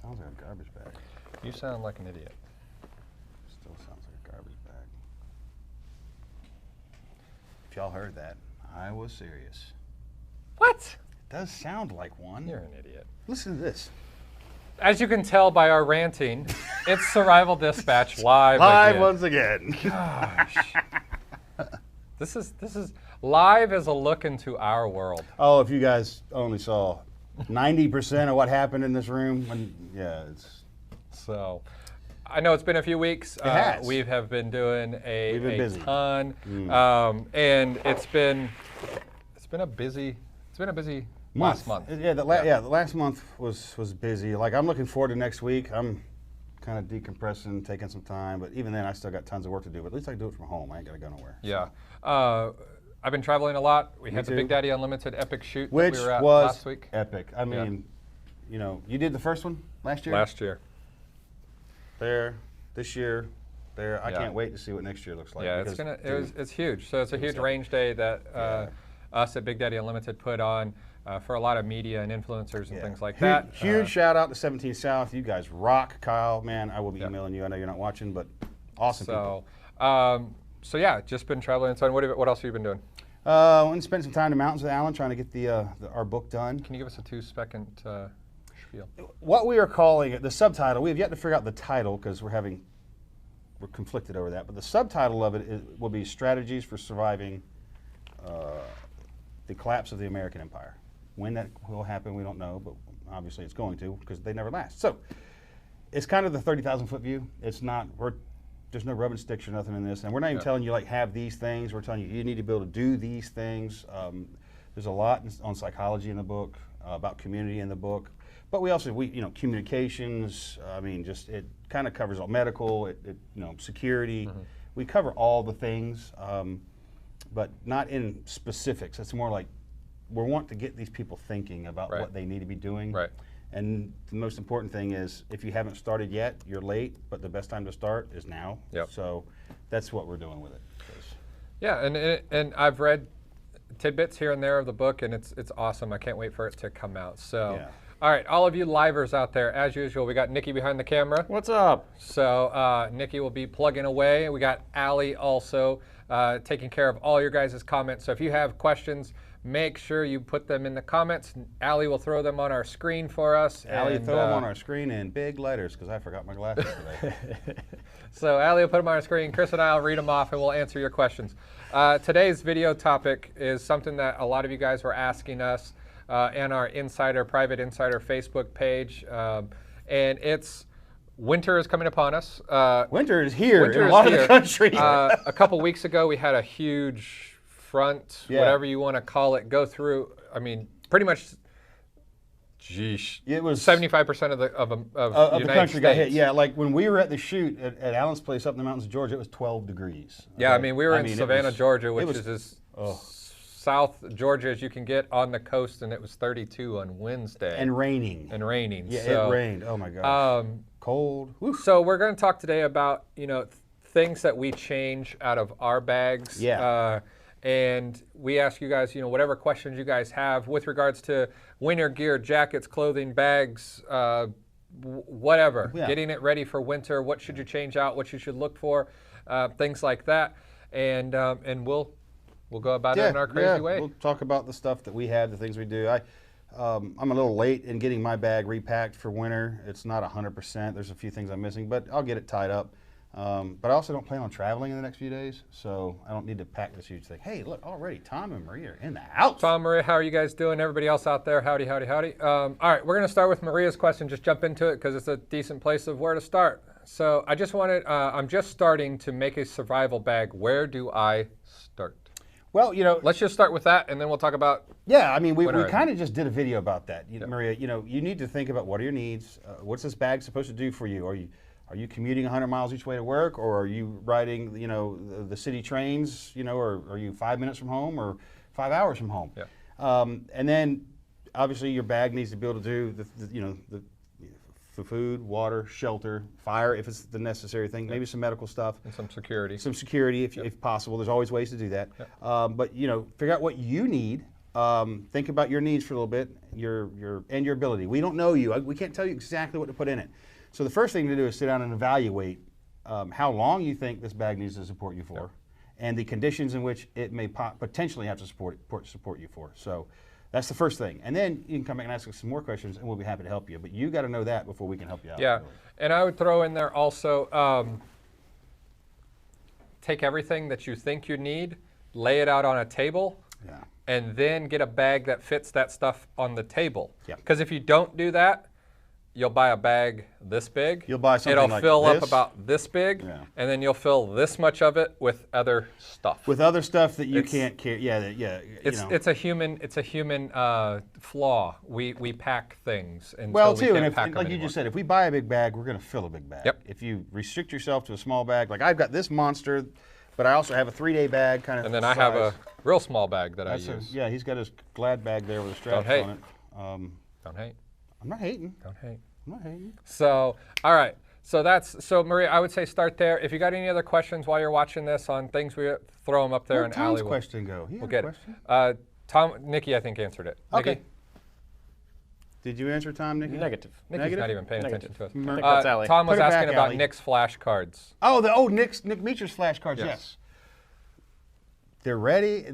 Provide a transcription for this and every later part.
Sounds like a garbage bag. You sound like an idiot. Still sounds like a garbage bag. If y'all heard that, I was serious. What? It does sound like one. You're an idiot. Listen to this. As you can tell by our ranting, it's Survival Dispatch live again. Once again. Gosh. This is live as a look into our world. Oh, if you guys only saw 90% of what happened in this room, it's. So, I know it's been a few weeks. It has. We have been doing We've been busy. ton, and it's been a busy last month. Yeah, the last month was busy. Like, I'm looking forward to next week. I'm kind of decompressing, taking some time, but even then I still got tons of work to do, but at least I can do it from home. I ain't got to go nowhere. Yeah. I've been traveling a lot. We had the Big Daddy Unlimited Epic Shoot which that we were at was last week. Epic. I mean, you know, you did the first one last year? Last year. There, this year, there. I can't wait to see what next year looks like. Yeah, it's huge. So it's a huge range day that us at Big Daddy Unlimited put on for a lot of media and influencers and things like that. Huge shout out to 17 South. You guys rock, Kyle. Man, I will be emailing you. I know you're not watching, but awesome people. So yeah, just been traveling. So what else have you been doing? Went and spent some time in the mountains with Alan trying to get our book done. Can you give us a 2-second spiel? What we are calling it, the subtitle, we have yet to figure out the title because we're conflicted over that, but the subtitle of it will be Strategies for Surviving the Collapse of the American Empire. When that will happen, we don't know, but obviously it's going to because they never last. So it's kind of the 30,000 foot view. It's not, there's no rubbing sticks or nothing in this, and we're not even telling you like have these things. We're telling you need to be able to do these things. There's a lot on psychology in the book, about community in the book, but we also communications. I mean, just it kind of covers all medical, security. We cover all the things, but not in specifics. It's more like we want to get these people thinking about what they need to be doing. Right. And the most important thing is, if you haven't started yet, you're late, but the best time to start is now. Yep. So that's what we're doing with it. Yeah, and I've read tidbits here and there of the book, and it's awesome. I can't wait for it to come out. So, all right, all of you livers out there, as usual, we got Nikki behind the camera. What's up? So Nikki will be plugging away. We got Allie also taking care of all your guys' comments. So if you have questions, make sure you put them in the comments. Allie will throw them on our screen for us. Allie, throw them on our screen in big letters because I forgot my glasses today. So Allie will put them on our screen. Chris and I will read them off and we'll answer your questions. Today's video topic is something that a lot of you guys were asking us in our Private Insider Facebook page. And it's winter is coming upon us. Winter is here in a lot of the country. A couple weeks ago, we had a huge front, whatever you want to call it, go through. I mean, pretty much, it was 75% of the country got hit. Yeah, like when we were at the shoot at Alan's place up in the mountains of Georgia, it was 12 degrees. Okay? Yeah, I mean, we were in Savannah, Georgia, which is as South Georgia as you can get on the coast, and it was 32 on Wednesday. And raining. Yeah, so, it rained. Oh my gosh. Cold. Woof. So we're going to talk today about things that we change out of our bags. Yeah. And we ask you guys, whatever questions you guys have with regards to winter gear, jackets, clothing, bags, whatever, getting it ready for winter. What should you change out? What you should look for? Things like that. And we'll go about it in our crazy way. We'll talk about the stuff that we have, the things we do. I'm a little late in getting my bag repacked for winter. It's not 100%. There's a few things I'm missing, but I'll get it tied up. But I also don't plan on traveling in the next few days, so I don't need to pack this huge thing. Hey, look, already Tom and Maria are in the house. Tom, Maria, how are you guys doing? Everybody else out there, howdy, howdy, howdy. All right, we're going to start with Maria's question. Just jump into it because it's a decent place of where to start. So I just wanted, I'm just starting to make a survival bag. Where do I start? Well, let's just start with that, and then we'll talk about. Yeah, I mean, we kind of just did a video about that, Maria. You need to think about what are your needs. What's this bag supposed to do for you? Are you commuting 100 miles each way to work, or are you riding, the city trains, or are you 5 minutes from home or 5 hours from home? Yeah. And then, obviously, your bag needs to be able to do the food, water, shelter, fire if it's the necessary thing. Maybe some medical stuff. And some security. Some security if possible. There's always ways to do that. But figure out what you need. think about your needs for a little bit, and your ability. We don't know you. We can't tell you exactly what to put in it. So the first thing to do is sit down and evaluate how long you think this bag needs to support you for, and the conditions in which it may potentially have to support you for. So that's the first thing. And then you can come back and ask us some more questions, and we'll be happy to help you. But you got to know that before we can help you out. Yeah, really. And I would throw in there also, take everything that you think you need, lay it out on a table, and then get a bag that fits that stuff on the table. Because if you don't do that, you'll buy a bag this big. You'll buy something It'll like fill this. up about this big, and then you'll fill this much of it with other stuff. With other stuff that you can't carry. It's a human flaw. We pack things. Well, too, and like you just said, if we buy a big bag, we're going to fill a big bag. If you restrict yourself to a small bag, like I've got this monster, but I also have a 3-day bag kind of. And then I have a real small bag that I use. Yeah, he's got his Glad bag there with a strap on it. Don't hate. I'm not hating. Don't hate. I'm not hating. So, all right. So Maria, I would say start there. If you got any other questions while you're watching this on things, we throw them up there. Where'd Tom's question go? We'll get it. Nikki, I think, answered it. Okay. Nikki? Did you answer, Tom, Nikki? Negative. Nikki's not even paying attention to us. I think that's Allie. Tom was Put it asking back, about Allie. Nick's flashcards. Oh, Nick Meacher's flashcards, yes. They're ready.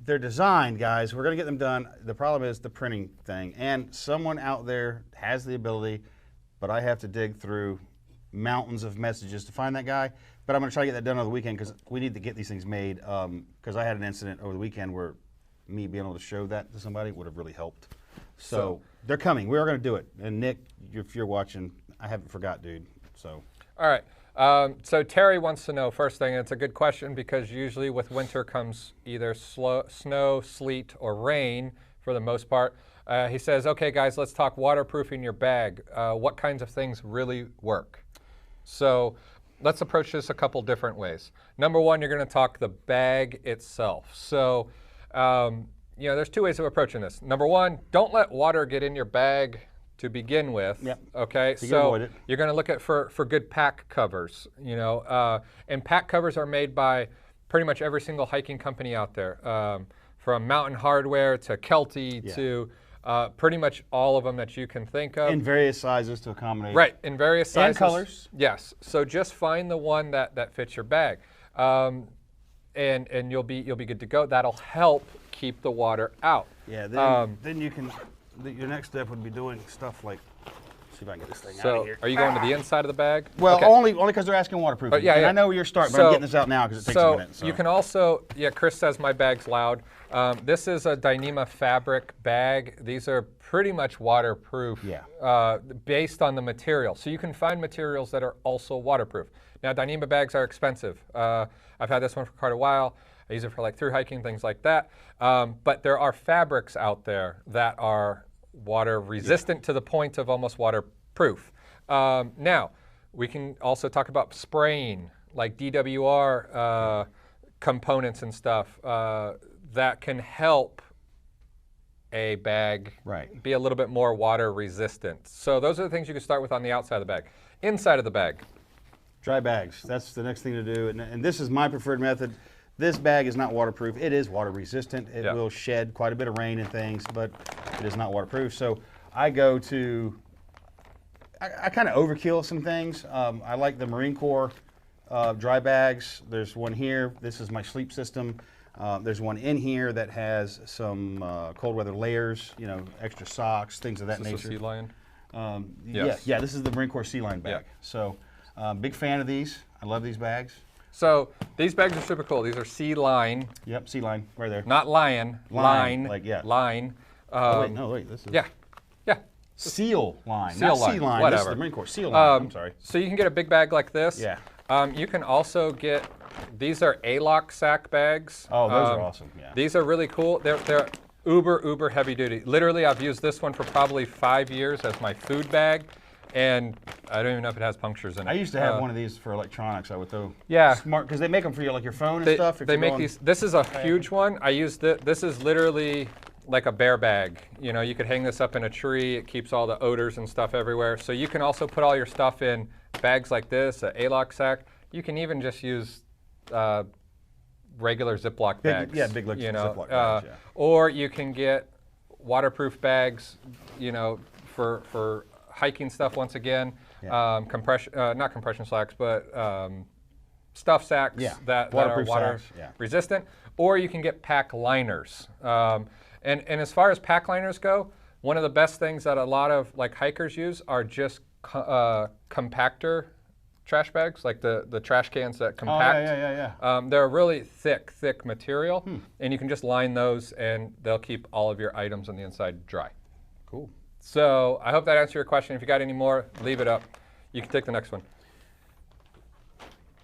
They're designed, guys. We're going to get them done. The problem is the printing thing. And someone out there has the ability, but I have to dig through mountains of messages to find that guy. But I'm going to try to get that done over the weekend because we need to get these things made. Because I had an incident over the weekend where me being able to show that to somebody would have really helped. So they're coming. We are going to do it. And Nick, if you're watching, I haven't forgot, dude. So. All right. So Terry wants to know, first thing, and it's a good question because usually with winter comes either snow, sleet, or rain for the most part. He says, okay, guys, let's talk waterproofing your bag. What kinds of things really work? So let's approach this a couple different ways. Number one, you're going to talk the bag itself. So, there's two ways of approaching this. Number one, don't let water get in your bag to begin with. Okay, so you're going to look at for good pack covers, and pack covers are made by pretty much every single hiking company out there, from Mountain Hardware to Kelty to pretty much all of them that you can think of. In various sizes to accommodate. Right, in various sizes. And colors. Yes, so just find the one that fits your bag, and you'll be good to go. That'll help keep the water out. Yeah, then you can. Your next step would be doing stuff like, see if I can get this thing out of here. Are you going to the inside of the bag? Well, only because they're asking waterproofing. Yeah, and I know where you're starting, but I'm getting this out now because it takes a minute. So you can also, Chris says my bag's loud. This is a Dyneema fabric bag. These are pretty much waterproof based on the material. So you can find materials that are also waterproof. Now, Dyneema bags are expensive. I've had this one for quite a while. I use it for through hiking, things like that. But there are fabrics out there that are water resistant to the point of almost waterproof. Now, we can also talk about spraying, like DWR components and stuff that can help a bag be a little bit more water resistant. So those are the things you can start with on the outside of the bag. Inside of the bag. Dry bags. That's the next thing to do. And this is my preferred method. This bag is not waterproof. It is water resistant. It will shed quite a bit of rain and things, but it is not waterproof. So I go to, I kind of overkill some things. I like the Marine Corps dry bags. There's one here. This is my sleep system. There's one in here that has some cold weather layers, extra socks, things of that nature. Is this a Sea Lion? Yeah, this is the Marine Corps Sea Lion bag. So big fan of these. I love these bags. So these bags are super cool. These are Sea Lion. Yep, Sea Lion, right there. Not lion. Line. Line. Wait, this is. Yeah. Seal Line. Seal not Line. Sea Line. Whatever. This is the Marine Corps Seal Line. I'm sorry. So you can get a big bag like this. Yeah. You can also get, these are A-lock sack bags. Oh, those are awesome. Yeah. These are really cool. They're uber heavy duty. Literally, I've used this one for probably 5 years as my food bag. And I don't even know if it has punctures in it. I used to have one of these for electronics. I would throw. Yeah. Smart, because they make them for your phone and stuff. They make these. This is a huge one. I used it. This is literally like a bear bag. You could hang this up in a tree. It keeps all the odors and stuff everywhere. So you can also put all your stuff in bags like this, an A-lock sack. You can even just use regular Ziploc bags. Yeah, big Ziploc bags. Or you can get waterproof bags, for hiking stuff. Once again, not compression slacks, but stuff sacks that are water resistant. Or you can get pack liners. And as far as pack liners go, one of the best things that a lot of like hikers use are just compactor trash bags, like the trash cans that compact. They're a really thick material, and you can just line those, and they'll keep all of your items on the inside dry. Cool. So I hope that answered your question. If you got any more, leave it up. You can take the next one.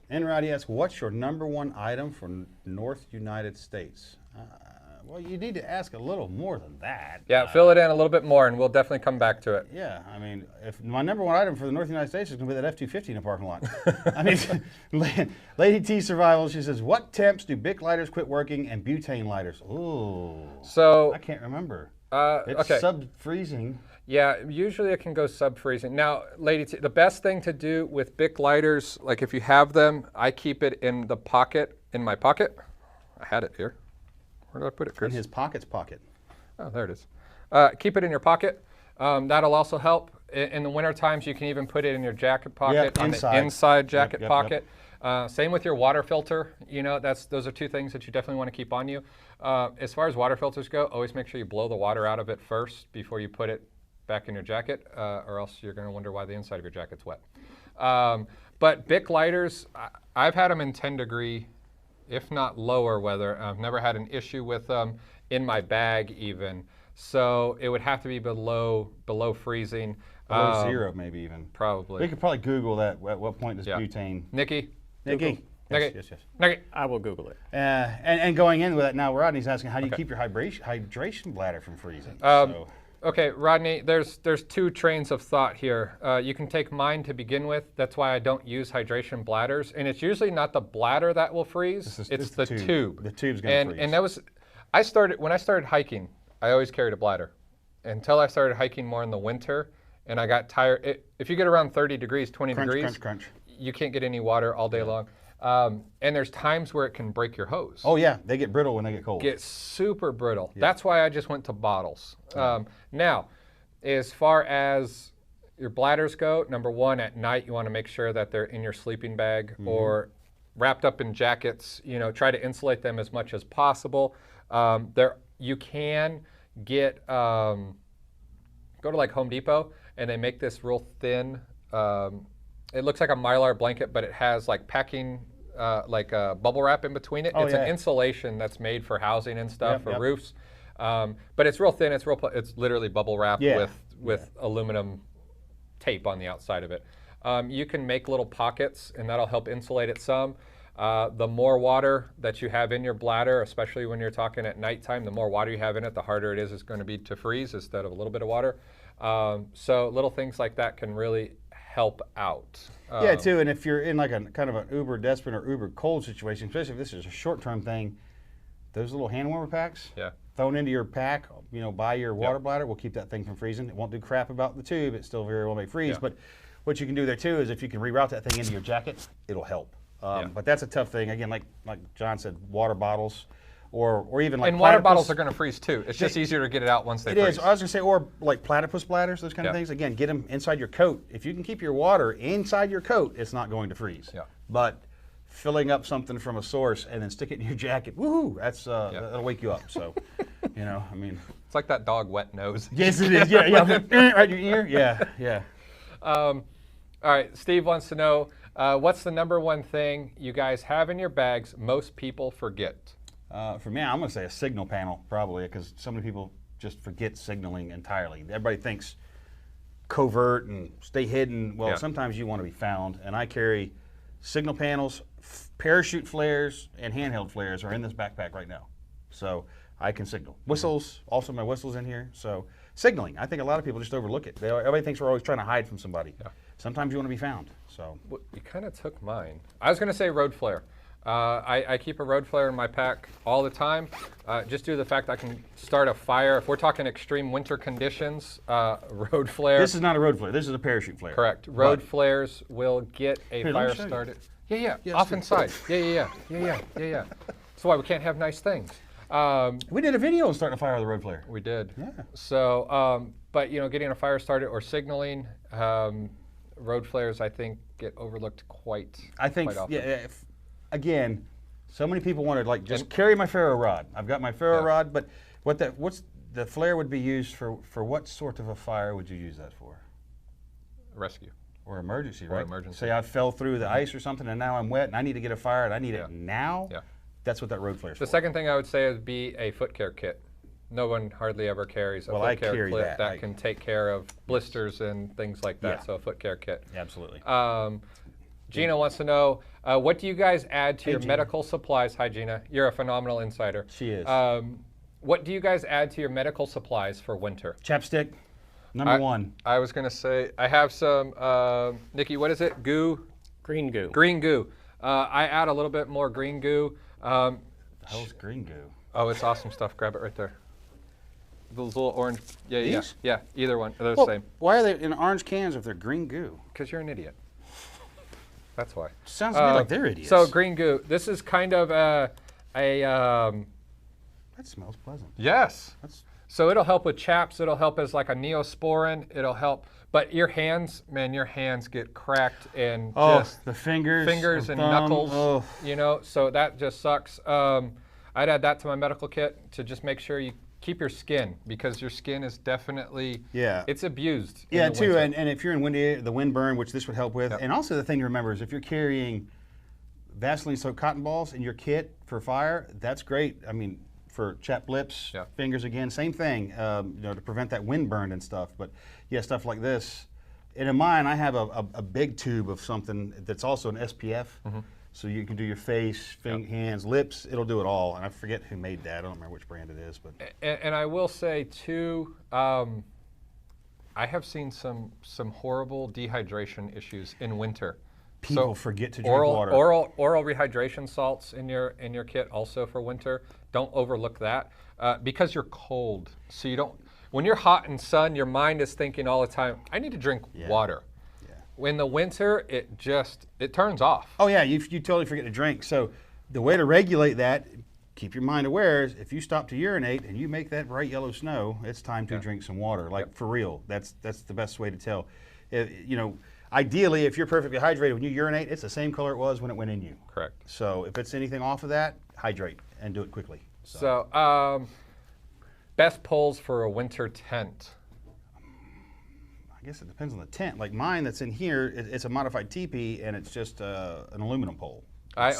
And Roddy asks, what's your #1 item for North United States? Well, you need to ask a little more than that. Yeah, fill it in a little bit more, and we'll definitely come back to it. Yeah, I mean, if my #1 item for the North United States is going to be that F-250 in the parking lot. I mean, Lady T Survival, she says, what temps do Bic lighters quit working and butane lighters? Ooh, so I can't remember. It's okay. Sub-freezing. Yeah, usually it can go sub-freezing. Now, Lady T, the best thing to do with Bic lighters, like if you have them, I keep it in the pocket, in my pocket. I had it here. Where did I put it, Chris? In his pocket. Oh, there it is. Keep it in your pocket. That'll also help. In the winter times, you can even put it in your jacket pocket, on the inside jacket pocket. Same with your water filter. Those are two things that you definitely want to keep on you. As far as water filters go, always make sure you blow the water out of it first before you put it back in your jacket, or else you're going to wonder why the inside of your jacket's wet. But Bic lighters, I've had them in 10-degree, if not lower weather. I've never had an issue with them in my bag even. So it would have to be below freezing. Below zero, maybe even. Probably. We could probably Google that. At what point does butane? Nikki. Yes. Nikki. I will Google it. And going in with that now, Rodney's asking, how do you keep your hydration bladder from freezing? Okay, Rodney, there's two trains of thought here. You can take mine to begin with. That's why I don't use hydration bladders. And it's usually not the bladder that will freeze. It's the tube. The tube's going to freeze. And that was, when I started hiking, I always carried a bladder. Until I started hiking more in the winter, and I got tired. If you get around 30 degrees, 20 degrees, crunch. You can't get any water all day long. And there's times where it can break your hose. Oh yeah, they get brittle when they get cold. Get super brittle. Yeah. That's why I just went to bottles. Now, as far as your bladders go, #1, at night you want to make sure that they're in your sleeping bag or wrapped up in jackets. Try to insulate them as much as possible. You can get, go to like Home Depot, and they make this real thin, it looks like a Mylar blanket, but it has like packing, like bubble wrap in between it. It's an insulation that's made for housing and stuff, for roofs. But it's real thin. It's literally bubble wrap with aluminum tape on the outside of it. You can make little pockets, and that'll help insulate it some. The more water that you have in your bladder, especially when you're talking at nighttime, the more water you have in it, the harder it is going to be to freeze instead of a little bit of water. So little things like that can really help out. Yeah, too, and if you're in like a kind of an uber desperate or uber cold situation, especially if this is a short-term thing, those little hand warmer packs, thrown into your pack, by your water bladder, will keep that thing from freezing. It won't do crap about the tube. It still very well may freeze, but what you can do there too is if you can reroute that thing into your jacket, it'll help. But that's a tough thing. Again, like John said, water bottles, or even like and water bottles are going to freeze too. It's just easier to get it out once they freeze. It is. I was going to say, or like platypus bladders, those kind of things. Again, get them inside your coat. If you can keep your water inside your coat, it's not going to freeze. Yeah. But filling up something from a source and then stick it in your jacket, woohoo! That's that'll wake you up. So, I mean, it's like that dog wet nose. Yes, it is. Yeah. Right in your ear. Yeah. All right. Steve wants to know, what's the #1 thing you guys have in your bags most people forget? For me, I'm going to say a signal panel, probably, because so many people just forget signaling entirely. Everybody thinks covert and stay hidden. Well, sometimes you want to be found, and I carry signal panels, parachute flares, and handheld flares are in this backpack right now. So I can signal. Whistles, also my whistle's in here. So signaling, I think a lot of people just overlook it. Everybody thinks we're always trying to hide from somebody. Yeah. Sometimes you want to be found. So well, you kind of took mine. I was going to say road flare. I keep a road flare in my pack all the time, just due to the fact I can start a fire. If we're talking extreme winter conditions, road flare. This is not a road flare. This is a parachute flare. Correct. Road flares will get a fire started. Yeah, off inside. Yeah. That's why we can't have nice things. We did a video on starting a fire with a road flare. We did. Yeah. So, but getting a fire started or signaling, road flares, I think, get overlooked quite often. Yeah. Again, so many people wanted just carry my ferro rod. I've got my ferro rod, but what's the flare would be used for what sort of a fire would you use that for? Rescue. Or emergency, right? Or emergency. Say I fell through the ice or something and now I'm wet and I need to get a fire and I need it now. Yeah. That's what that road flare is for. The second thing I would say would be a foot care kit. No one hardly ever carries a foot care kit that can take care of blisters and things like that. So a foot care kit. Absolutely. Gina wants to know, what do you guys add to your medical supplies? Hi, Gina. You're a phenomenal insider. She is. What do you guys add to your medical supplies for winter? Chapstick, number one. I was going to say, I have some, Nikki, what is it? Goo? Green goo. Green goo. I add a little bit more green goo. The hell's green goo? Oh, it's awesome stuff. Grab it right there. Those little orange. Yeah, yeah. Either one. They're the same. Why are they in orange cans if they're green goo? Because you're an idiot. That's why. Sounds to me like they're idiots. So green goo. This is kind of a that smells pleasant. Yes. So it'll help with chaps. It'll help as like a neosporin. It'll help. But your hands, man, your hands get cracked and just the fingers and thumb, knuckles. So that just sucks. I'd add that to my medical kit to just make sure you keep your skin, because your skin is definitely it's abused. Yeah, too. And if you're in the wind burn, which this would help with, and also the thing to remember is if you're carrying Vaseline soaked cotton balls in your kit for fire, that's great. I mean, for chapped lips, fingers again, same thing. To prevent that wind burn and stuff. But yeah, stuff like this. And in mine, I have a big tube of something that's also an SPF. So you can do your face, hands, lips. It'll do it all. And I forget who made that. I don't remember which brand it is, but. And I will say too, I have seen some horrible dehydration issues in winter. People forget to drink water. Oral rehydration salts in your kit also for winter. Don't overlook that because you're cold. So you don't. When you're hot and sun, your mind is thinking all the time, I need to drink water. In the winter, it turns off. Oh yeah, you totally forget to drink. So the way to regulate that, keep your mind aware, is if you stop to urinate and you make that bright yellow snow, it's time to drink some water. Like for real, that's the best way to tell. Ideally, if you're perfectly hydrated when you urinate, it's the same color it was when it went in you. Correct. So if it's anything off of that, hydrate and do it quickly. So best poles for a winter tent. I guess it depends on the tent. Like mine that's in here, it's a modified teepee and it's just an aluminum pole. I've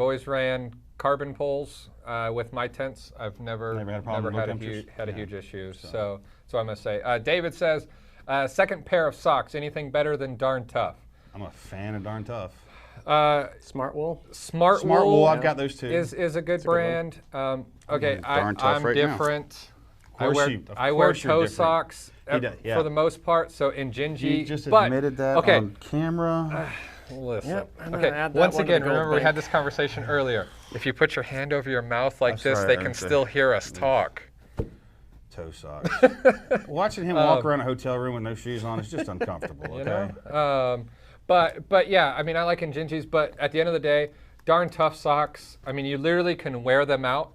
always ran carbon poles with my tents. I've never had a problem. Had a huge issue. So I'm gonna say. David says, second pair of socks. Anything better than Darn Tough? I'm a fan of Darn Tough. Smart Wool. Smart Wool. I've got those too. Is a good brand. Okay, I'm right different. Now. I wear toe socks for the most part. So in Gingy, you just admitted that on camera. Listen. Okay. Once again, remember we had this conversation earlier. If you put your hand over your mouth like this, they can still hear us talk. Toe socks. Watching him walk around a hotel room with no shoes on is just uncomfortable. Okay. But yeah, I mean, I like Injinjis, but at the end of the day, Darn Tough socks. I mean, you literally can wear them out,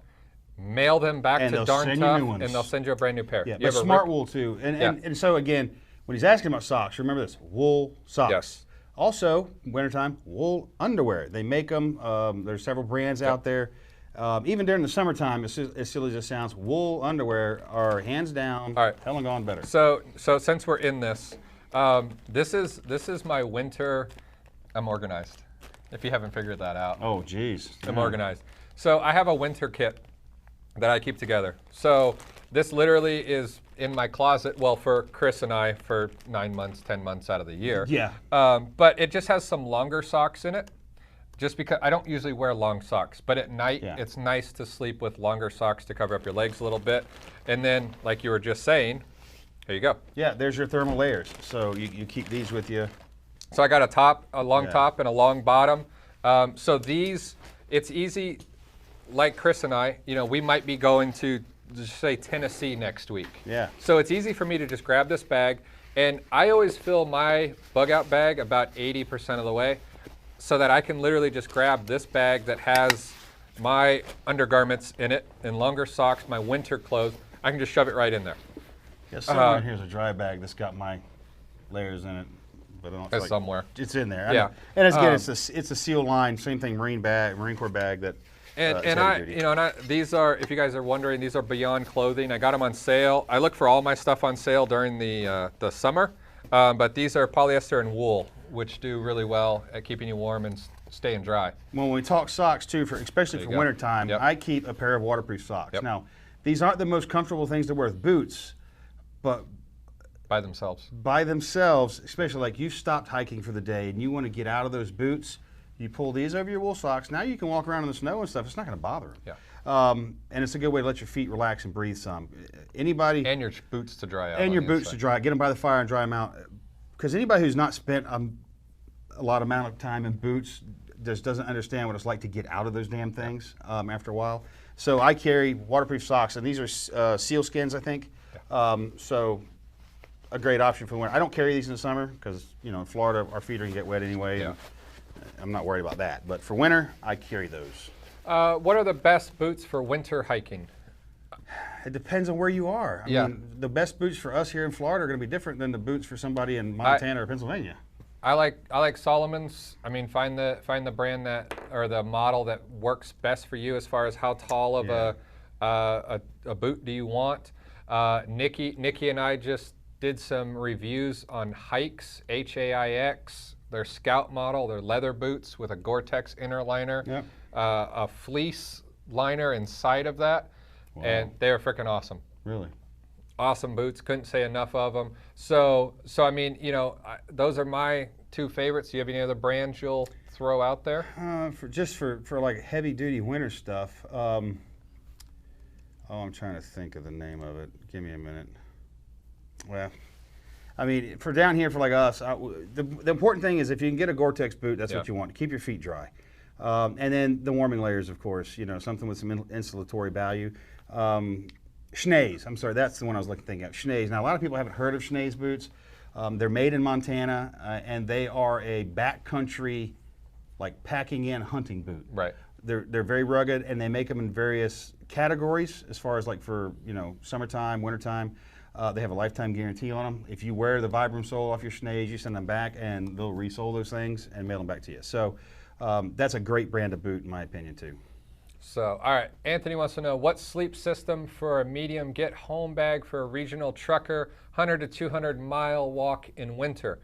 mail them back to Darn Tough, and they'll send you a brand new pair. Yeah, but Smart Wool too. And so again, when he's asking about socks, remember this: wool socks. Yes. Also, wintertime, wool underwear. They make them. There's several brands out there. Even during the summertime, as silly as it sounds, wool underwear are hands down hell and gone better. So since we're in this, this is my winter. I'm organized. If you haven't figured that out. Oh, geez. I'm organized. So I have a winter kit that I keep together. So this literally is in my closet, well, for Chris and I, for 9 months, 10 months out of the year. Yeah. But it just has some longer socks in it, just because I don't usually wear long socks. But at night, it's nice to sleep with longer socks to cover up your legs a little bit. And then, like you were just saying, here you go. Yeah, there's your thermal layers. So you keep these with you. So I got a long top and a long bottom. So these, it's easy, like Chris and I, we might be going to, say, Tennessee next week. Yeah. So it's easy for me to just grab this bag, and I always fill my bug out bag about 80% of the way, so that I can literally just grab this bag that has my undergarments in it and longer socks, my winter clothes. I can just shove it right in there. Yeah, somewhere here's a dry bag that's got my layers in it, but I don't feel like somewhere. It's in there. Yeah. And again, it's a seal line, same thing, Marine Corps bag that. These are, if you guys are wondering, these are Beyond clothing. I got them on sale. I look for all my stuff on sale during the summer, but these are polyester and wool, which do really well at keeping you warm and staying dry. When we talk socks too, especially for wintertime, I keep a pair of waterproof socks. Yep. Now, these aren't the most comfortable things to wear with boots, but by themselves, especially like you've stopped hiking for the day and you want to get out of those boots. You pull these over your wool socks. Now you can walk around in the snow and stuff. It's not going to bother them. Yeah. And it's a good way to let your feet relax and breathe some. Anybody. And your boots to dry out. And your boots to dry. Get them by the fire and dry them out. Because anybody who's not spent a lot amount of time in boots just doesn't understand what it's like to get out of those damn things after a while. So I carry waterproof socks, and these are seal skins, I think. So a great option for winter. I don't carry these in the summer because in Florida our feet are going to get wet anyway. Yeah. I'm not worried about that, but for winter, I carry those. What are the best boots for winter hiking? It depends on where you are. I mean, the best boots for us here in Florida are going to be different than the boots for somebody in Montana or Pennsylvania. I like Solomon's. I mean, find the brand or the model that works best for you as far as how tall of a boot do you want. Nikki and I just did some reviews on Hikes, H-A-I-X. Their Scout model, their leather boots with a Gore-tex inner liner, a fleece liner inside of that, and they're freaking awesome. Really? Awesome boots. Couldn't say enough of them. So I mean, those are my two favorites. Do you have any other brands you'll throw out there? For like heavy duty winter stuff. I'm trying to think of the name of it. Give me a minute. Well. I mean, for down here, for like us, the important thing is if you can get a Gore-Tex boot, that's what you want to keep your feet dry. And then the warming layers, of course, something with some insulatory value. Schnees, I'm sorry, that's the one I was thinking of, Schnees. Now, a lot of people haven't heard of Schnees boots. They're made in Montana, and they are a backcountry, like packing in hunting boot. Right. They're very rugged, and they make them in various categories as far as like for, summertime, wintertime. They have a lifetime guarantee on them. If you wear the Vibram sole off your Schnees, you send them back and they'll resole those things and mail them back to you. So that's a great brand of boot in my opinion too. So, all right, Anthony wants to know, what sleep system for a medium get-home bag for a regional trucker, 100 to 200 mile walk in winter?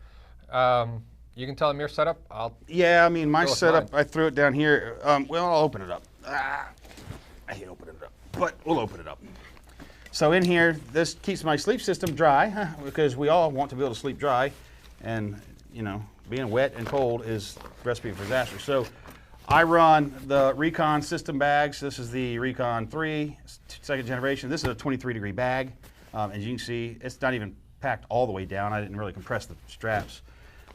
You can tell him your setup. I mean, my setup, I threw it down here. Well, I'll open it up. I hate opening it up, but we'll open it up. So in here, this keeps my sleep system dry because we all want to be able to sleep dry, and being wet and cold is a recipe for disaster. So I run the Recon system bags. This is the Recon 3, second generation. This is a 23-degree bag. As you can see, it's not even packed all the way down. I didn't really compress the straps.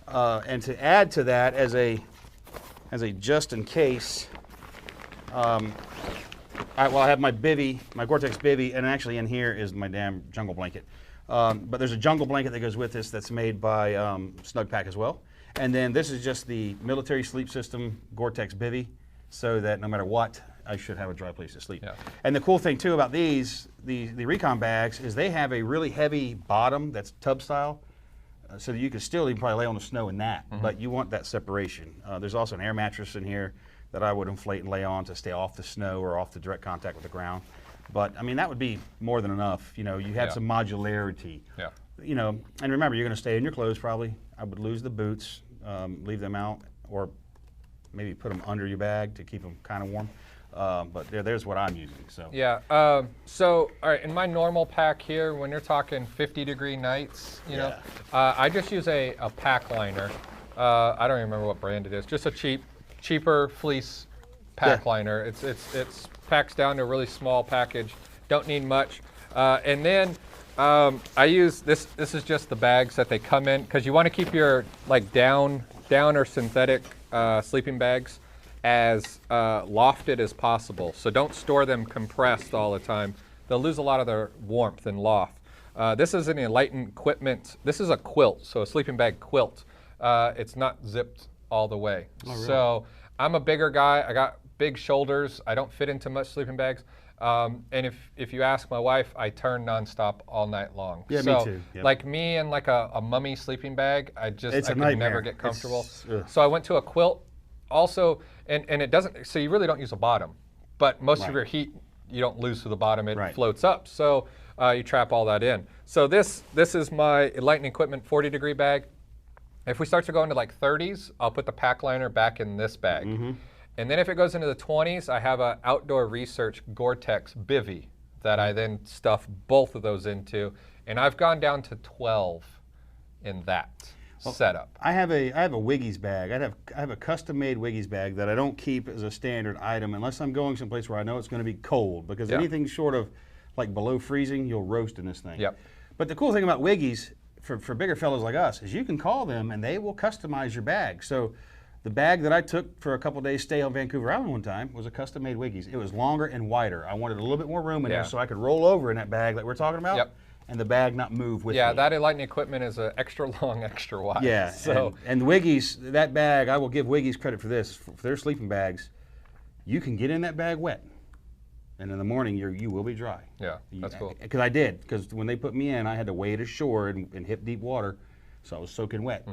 And to add to that, as a just in case, I have my bivy, my Gore-Tex bivy, and actually in here is my damn jungle blanket. But there's a jungle blanket that goes with this that's made by Snugpak as well. And then this is just the military sleep system Gore-Tex bivy, so that no matter what, I should have a dry place to sleep. Yeah. And the cool thing too about these, the Recon bags, is they have a really heavy bottom that's tub style, so that you can still even probably lay on the snow in that, but you want that separation. There's also an air mattress in here that I would inflate and lay on to stay off the snow or off the direct contact with the ground. But I mean, that would be more than enough. You had some modularity. Yeah. And remember, you're going to stay in your clothes probably. I would lose the boots, leave them out, or maybe put them under your bag to keep them kind of warm. But there's what I'm using. So yeah. So all right, in my normal pack here, when you're talking 50-degree nights, I just use a pack liner. I don't even remember what brand it is. Just a cheaper fleece pack liner. It's packs down to a really small package. Don't need much. And then I use this. This is just the bags that they come in, because you want to keep your down or synthetic sleeping bags as lofted as possible. So don't store them compressed all the time. They'll lose a lot of their warmth and loft. This is an Enlightened Equipment. This is a quilt, so a sleeping bag quilt. It's not zipped all the way. Oh, really? So I'm a bigger guy. I got big shoulders. I don't fit into much sleeping bags. And if you ask my wife, I turn nonstop all night long. Yeah, so, me too. Yep. Like me and like a mummy sleeping bag, I could never get comfortable. So I went to a quilt also, and it doesn't, so you really don't use a bottom, but most of your heat you don't lose to the bottom, it floats up. So you trap all that in. So this is my Lightning Equipment 40-degree bag. If we start to go into like 30s, I'll put the pack liner back in this bag. And then if it goes into the 20s, I have an Outdoor Research Gore-tex bivy that I then stuff both of those into. And I've gone down to 12 in that setup. I have a Wiggies bag. I have a custom-made Wiggies bag that I don't keep as a standard item unless I'm going someplace where I know it's going to be cold, because anything short of like below freezing, you'll roast in this thing. But the cool thing about Wiggies for bigger fellows like us is you can call them and they will customize your bag. So the bag that I took for a couple days stay on Vancouver Island one time was a custom-made Wiggies. It was longer and wider. I wanted a little bit more room in there so I could roll over in that bag that we're talking about. And the bag not move with me. Yeah, that Lightning Equipment is an extra long, extra wide. Yeah, so and Wiggies, that bag, I will give Wiggies credit for this. For their sleeping bags, you can get in that bag wet, and in the morning you will be dry. Yeah, that's cool. Because I did, because when they put me in, I had to wade ashore in hip-deep water, so I was soaking wet.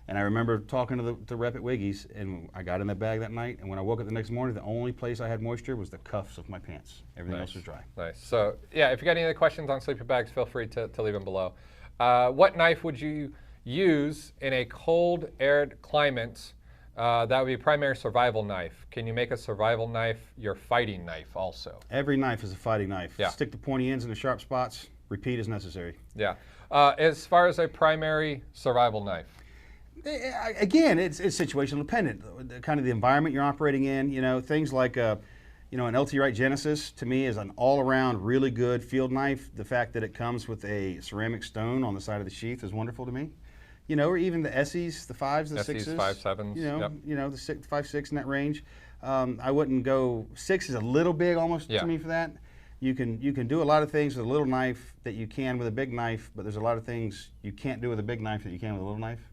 And I remember talking to the rep at Wiggies, and I got in that bag that night, and when I woke up the next morning, the only place I had moisture was the cuffs of my pants. Everything else was dry. Nice. So, yeah, if you got any other questions on sleeping bags, feel free to leave them below. What knife would you use in a cold, arid climate? That would be a primary survival knife. Can you make a survival knife your fighting knife also? Every knife is a fighting knife. Stick the pointy ends in the sharp spots. Repeat as necessary. Yeah. As far as a primary survival knife? Again, it's situational dependent. Kind of the environment you're operating in. You know, things like an LT Wright Genesis to me is an all-around really good field knife. The fact that it comes with a ceramic stone on the side of the sheath is wonderful to me. You know, or even the SEs, the 5s, the 6s, 5, 7s. You know, the 6, 5, 6 in that range. I wouldn't go 6 is a little big almost to me for that. You can do a lot of things with a little knife that you can with a big knife, but there's a lot of things you can't do with a big knife that you can with a little knife.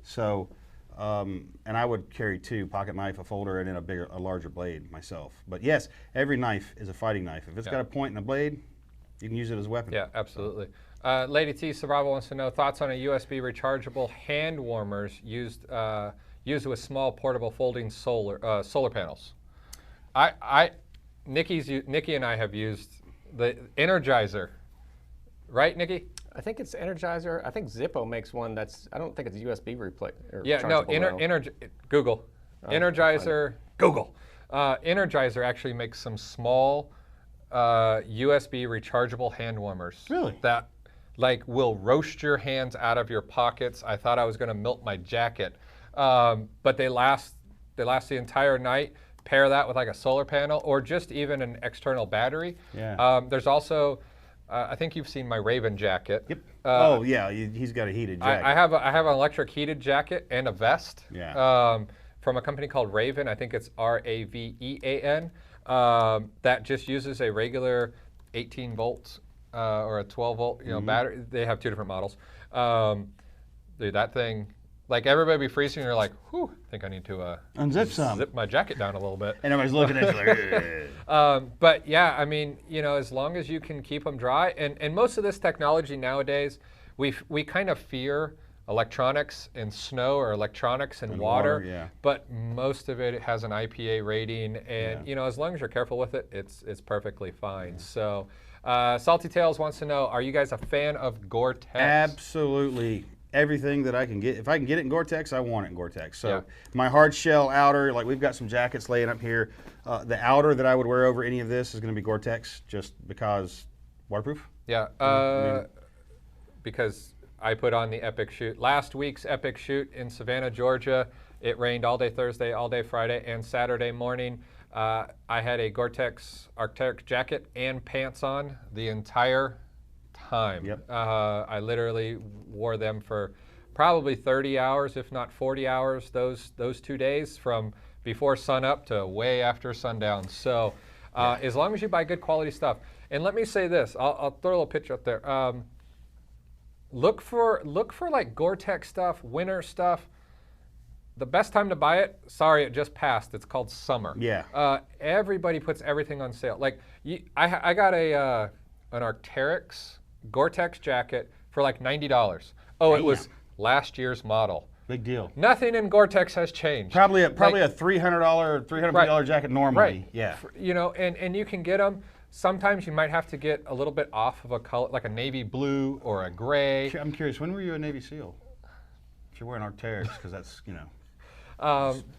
So, and I would carry 2, pocket knife, a folder, and then a larger blade myself. But yes, every knife is a fighting knife. If it's got a point and a blade, you can use it as a weapon. Yeah, absolutely. Lady T Survival wants to know thoughts on a USB rechargeable hand warmers used with small portable folding solar panels. Nikki and I have used the Energizer, right, Nikki? I think it's Energizer. I think Zippo makes one that's, I don't think it's USB replay. Yeah, no, Google. Energizer, Google. Energizer actually makes some small USB rechargeable hand warmers. Really? That like will roast your hands out of your pockets. I thought I was gonna melt my jacket. But they last the entire night. Pair that with like a solar panel or just even an external battery. Yeah. There's also, I think you've seen my Raven jacket. Yep. Oh yeah, he's got a heted jacket. I have an electric heated jacket and a vest. Yeah. From a company called Raven. I think it's RAVEAN. That just uses a regular 18 volts or a 12 volt battery. They have 2 different models. Dude, that thing. Like everybody be freezing, and you're like, whew, I think I need to unzip some. Zip my jacket down a little bit. And everybody's looking at you like, but yeah, I mean, as long as you can keep them dry, and most of this technology nowadays, we kind of fear electronics in snow or electronics in water, yeah. But most of it has an IPA rating, and as long as you're careful with it, it's perfectly fine. So, Salty Tails wants to know, are you guys a fan of Gore-tex? Absolutely. Everything that I can get. If I can get it in Gore-tex, I want it in Gore-tex. So my hard shell outer, like we've got some jackets laying up here. The outer that I would wear over any of this is going to be Gore-tex, just because waterproof. Yeah, because I put on the epic shoot. Last week's epic shoot in Savannah, Georgia, it rained all day Thursday, all day Friday, and Saturday morning. I had a Gore-tex Arc'teryx jacket and pants on the entire time. Yep. I literally wore them for probably 30 hours, if not 40 hours, those 2 days from before sun up to way after sundown. So as long as you buy good quality stuff. And let me say this, I'll throw a little picture up there. Look for like Gore-tex stuff, winter stuff. The best time to buy it, sorry, it just passed. It's called summer. Yeah. Everybody puts everything on sale. Like, I got an Arc'teryx Gore-tex jacket for like $90. Oh, it was last year's model. Big deal. Nothing in Gore-tex has changed. Probably a $300, $350 jacket normally. Right. Yeah. You know, and you can get them. Sometimes you might have to get a little bit off of a color, like a navy blue or a gray. I'm curious, when were you a Navy SEAL? If you're wearing Arc'teryx, because that's, you know.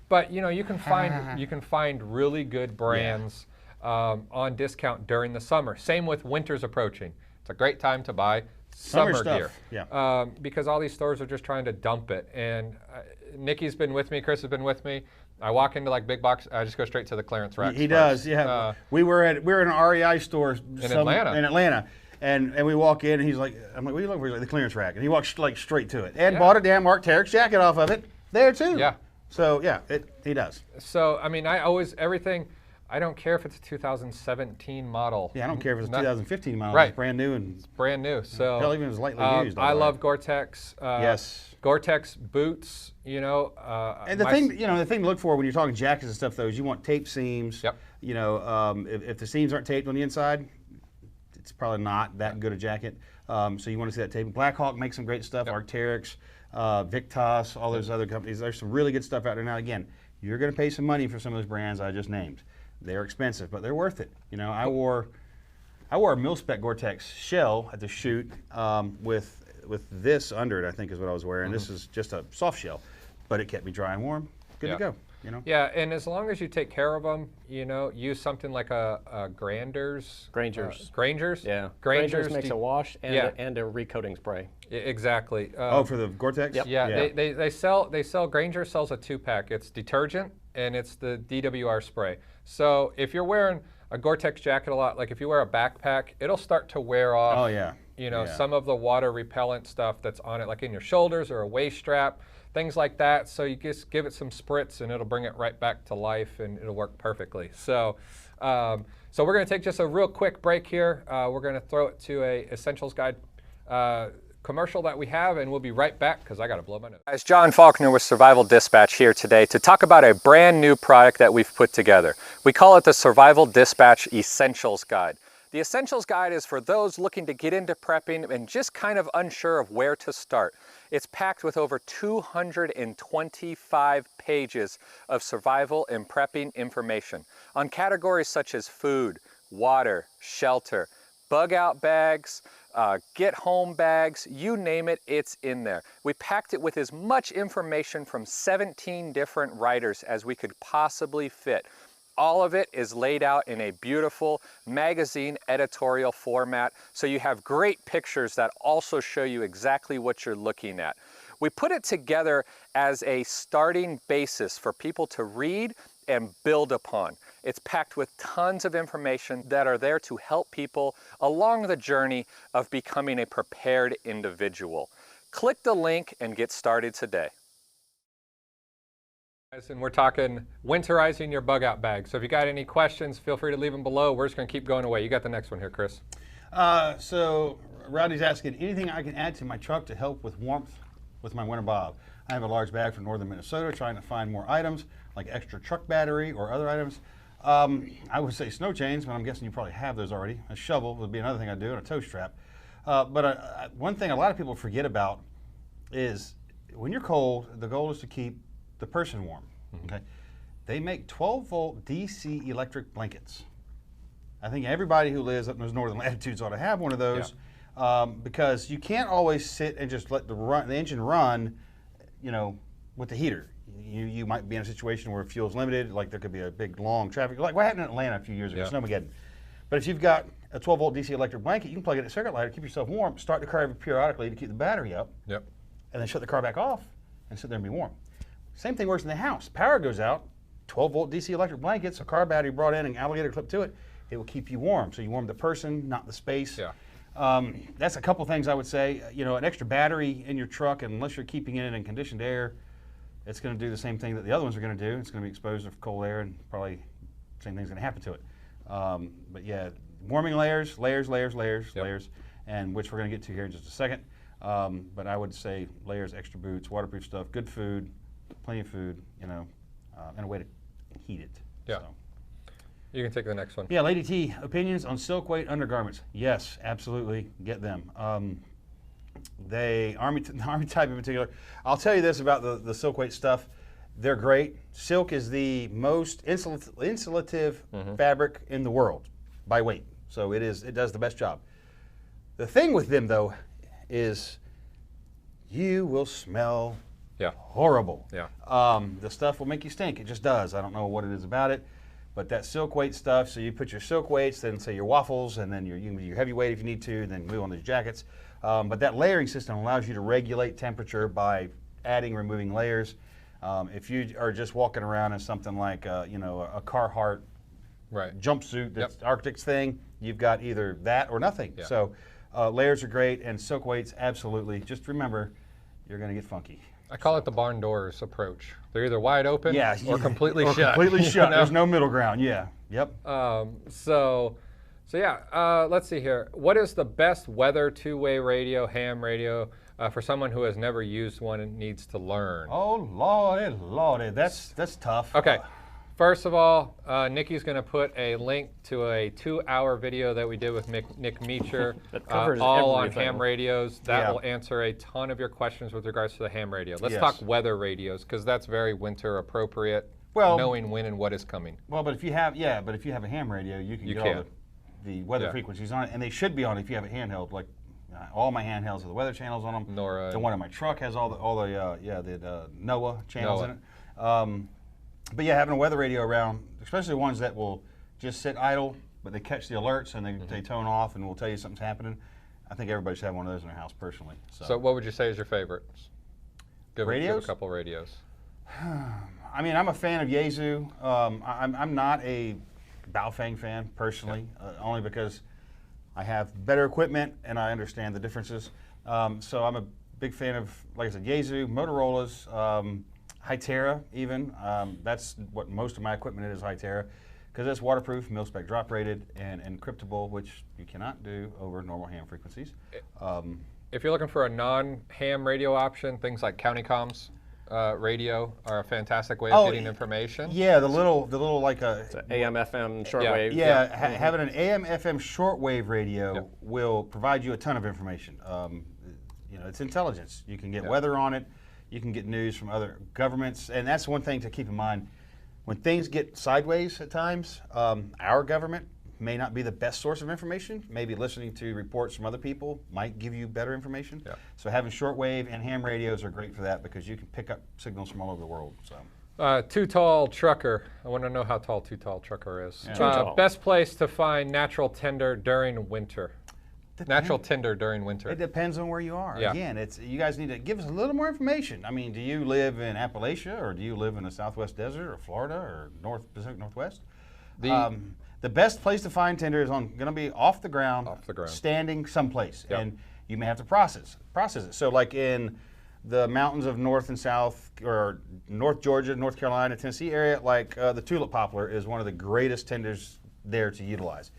But you know, you can find really good brands on discount during the summer. Same with winter's approaching. It's a great time to buy summer gear. Yeah. Because all these stores are just trying to dump it. And Nikki's been with me, Chris has been with me. I walk into like big box, I just go straight to the clearance rack. He does, yeah. We were in an REI store in Atlanta. And we walk in and he's like, I'm like, what are you looking for? He's like, the clearance rack. And he walks like straight to it. And bought a damn Arc'teryx jacket off of it there too. Yeah. So yeah, he does. So I mean, I don't care if it's a 2017 model. Yeah, I don't care if it's a 2015 model. Right. It's brand new it's brand new. So hell, even if it's lightly used. I love Gore-tex. Yes. Gore-tex boots. You know. And the thing to look for when you're talking jackets and stuff though is you want tape seams. Yep. You know, if the seams aren't taped on the inside, it's probably not that good a jacket. So you want to see that tape. Black Hawk makes some great stuff. Yep. Arc'teryx, Victas, all those other companies. There's some really good stuff out there. Now again, you're going to pay some money for some of those brands I just named. They're expensive, but they're worth it. You know, I wore a mil-spec Gore-tex shell at the shoot with this under it, I think is what I was wearing. This is just a soft shell, but it kept me dry and warm. Good to go. You know? Yeah, and as long as you take care of them, you know, use something like a Granger's. Yeah. Granger's makes a wash and a recoating spray. Exactly. For the Gore-tex? Yep. Yeah. They sell Granger sells a 2-pack. It's detergent and it's the DWR spray. So if you're wearing a Gore-tex jacket a lot, like if you wear a backpack, it'll start to wear off. Oh yeah. You know, some of the water repellent stuff that's on it, like in your shoulders or a waist strap, things like that. So you just give it some spritz and it'll bring it right back to life and it'll work perfectly. So, so we're going to take just a real quick break here. We're going to throw it to a Essentials Guide commercial that we have, and we'll be right back because I got to blow my nose. Guys, John Faulkner with Survival Dispatch here today to talk about a brand new product that we've put together. We call it the Survival Dispatch Essentials Guide. The Essentials Guide is for those looking to get into prepping and just kind of unsure of where to start. It's packed with over 225 pages of survival and prepping information on categories such as food, water, shelter, bug out bags, get home bags, you name it, it's in there. We packed it with as much information from 17 different writers as we could possibly fit. All of it is laid out in a beautiful magazine editorial format, so you have great pictures that also show you exactly what you're looking at. We put it together as a starting basis for people to read and build upon. It's packed with tons of information that are there to help people along the journey of becoming a prepared individual. Click the link and get started today. And we're talking winterizing your bug out bag. So if you got any questions, feel free to leave them below. We're just going to keep going away. You got the next one here, Chris. So Rowdy's asking, anything I can add to my truck to help with warmth with my winter bob? I have a large bag from northern Minnesota trying to find more items like extra truck battery or other items. I would say snow chains, but I'm guessing you probably have those already. A shovel would be another thing I'd do, and a tow strap. But one thing a lot of people forget about is when you're cold, the goal is to keep the person warm. Okay, they make 12-volt DC electric blankets. I think everybody who lives up in those northern latitudes ought to have one of those, because you can't always sit and just let the engine run, you know, with the heater. You might be in a situation where fuel's limited, like there could be a big long traffic, like what happened in Atlanta a few years ago, Snowmageddon. But if you've got a 12-volt DC electric blanket, you can plug it in a circuit lighter, keep yourself warm, start the car periodically to keep the battery up, and then shut the car back off and sit there and be warm. Same thing works in the house. Power goes out, 12-volt DC electric blankets, a car battery brought in, an alligator clip to it, it will keep you warm. So you warm the person, not the space. That's a couple things I would say. You know, an extra battery in your truck, unless you're keeping it in conditioned air, it's going to do the same thing that the other ones are going to do. It's going to be exposed to cold air, and probably the same thing's going to happen to it. But yeah, warming layers, and which we're going to get to here in just a second. But I would say layers, extra boots, waterproof stuff, good food, plenty of food, you know, and a way to heat it. Yeah. So. You can take the next one. Yeah, Lady T, opinions on silk weight undergarments. Yes, absolutely, get them. Army type in particular. I'll tell you this about the silk weight stuff. They're great. Silk is the most insulative fabric in the world by weight. So it does the best job. The thing with them though is you will smell horrible. Yeah. The stuff will make you stink. It just does. I don't know what it is about it. But that silk weight stuff, so you put your silk weights, then say your waffles, and then your heavy weight if you need to, and then glue on those jackets. But that layering system allows you to regulate temperature by adding, removing layers. If you are just walking around in something like a Carhartt jumpsuit that's Arctic's thing, you've got either that or nothing. Yeah. So layers are great, and silk weights absolutely. Just remember, you're going to get funky. I call it the barn doors approach. They're either wide open or completely shut. Completely shut. There's no middle ground. Yeah. Yep. So yeah, let's see here. What is the best weather two-way radio, ham radio, for someone who has never used one and needs to learn? Oh, lordy, that's tough. Okay. First of all, Nikki's going to put a link to a 2-hour video that we did with Nick Meacher, all on ham radios. That will answer a ton of your questions with regards to the ham radio. Let's talk weather radios, because that's very winter appropriate, knowing when and what is coming. Well, but if you have a ham radio, you can get all the weather frequencies on it, and they should be on if you have a handheld. Like all my handhelds have the weather channels on them. NOAA. The one in my truck has all the NOAA channels in it. But yeah, having a weather radio around, especially ones that will just sit idle, but they catch the alerts and they tone off and will tell you something's happening. I think everybody should have one of those in their house personally. So what would you say is your favorites? Give a couple radios. I mean, I'm a fan of Yaesu. I'm not a Baofeng fan personally, only because I have better equipment and I understand the differences. So I'm a big fan of, like I said, Yaesu, Motorola's, Hytera even. That's what most of my equipment is Hytera, because it's waterproof, mil-spec drop rated, and encryptable, which you cannot do over normal ham frequencies. If you're looking for a non-ham radio option, things like county comms radio are a fantastic way of getting information. Yeah, the little like it's an AM, FM shortwave. Yeah, having an AM, FM shortwave radio will provide you a ton of information. It's intelligence. You can get weather on it. You can get news from other governments, and that's one thing to keep in mind. When things get sideways at times, our government may not be the best source of information. Maybe listening to reports from other people might give you better information. Yeah. So having shortwave and ham radios are great for that, because you can pick up signals from all over the world. So. Too Tall Trucker. I want to know how tall Too Tall Trucker is. Yeah. Best place to find natural tinder during winter. Natural tinder during winter. It depends on where you are. Yeah. Again, you guys need to give us a little more information. I mean, do you live in Appalachia, or do you live in the Southwest Desert, or Florida, or Pacific Northwest? The best place to find tinder is going to be off the ground, standing someplace, and you may have to process it. So, like in the mountains of North and South, or North Georgia, North Carolina, Tennessee area, like the tulip poplar is one of the greatest tinders there to utilize.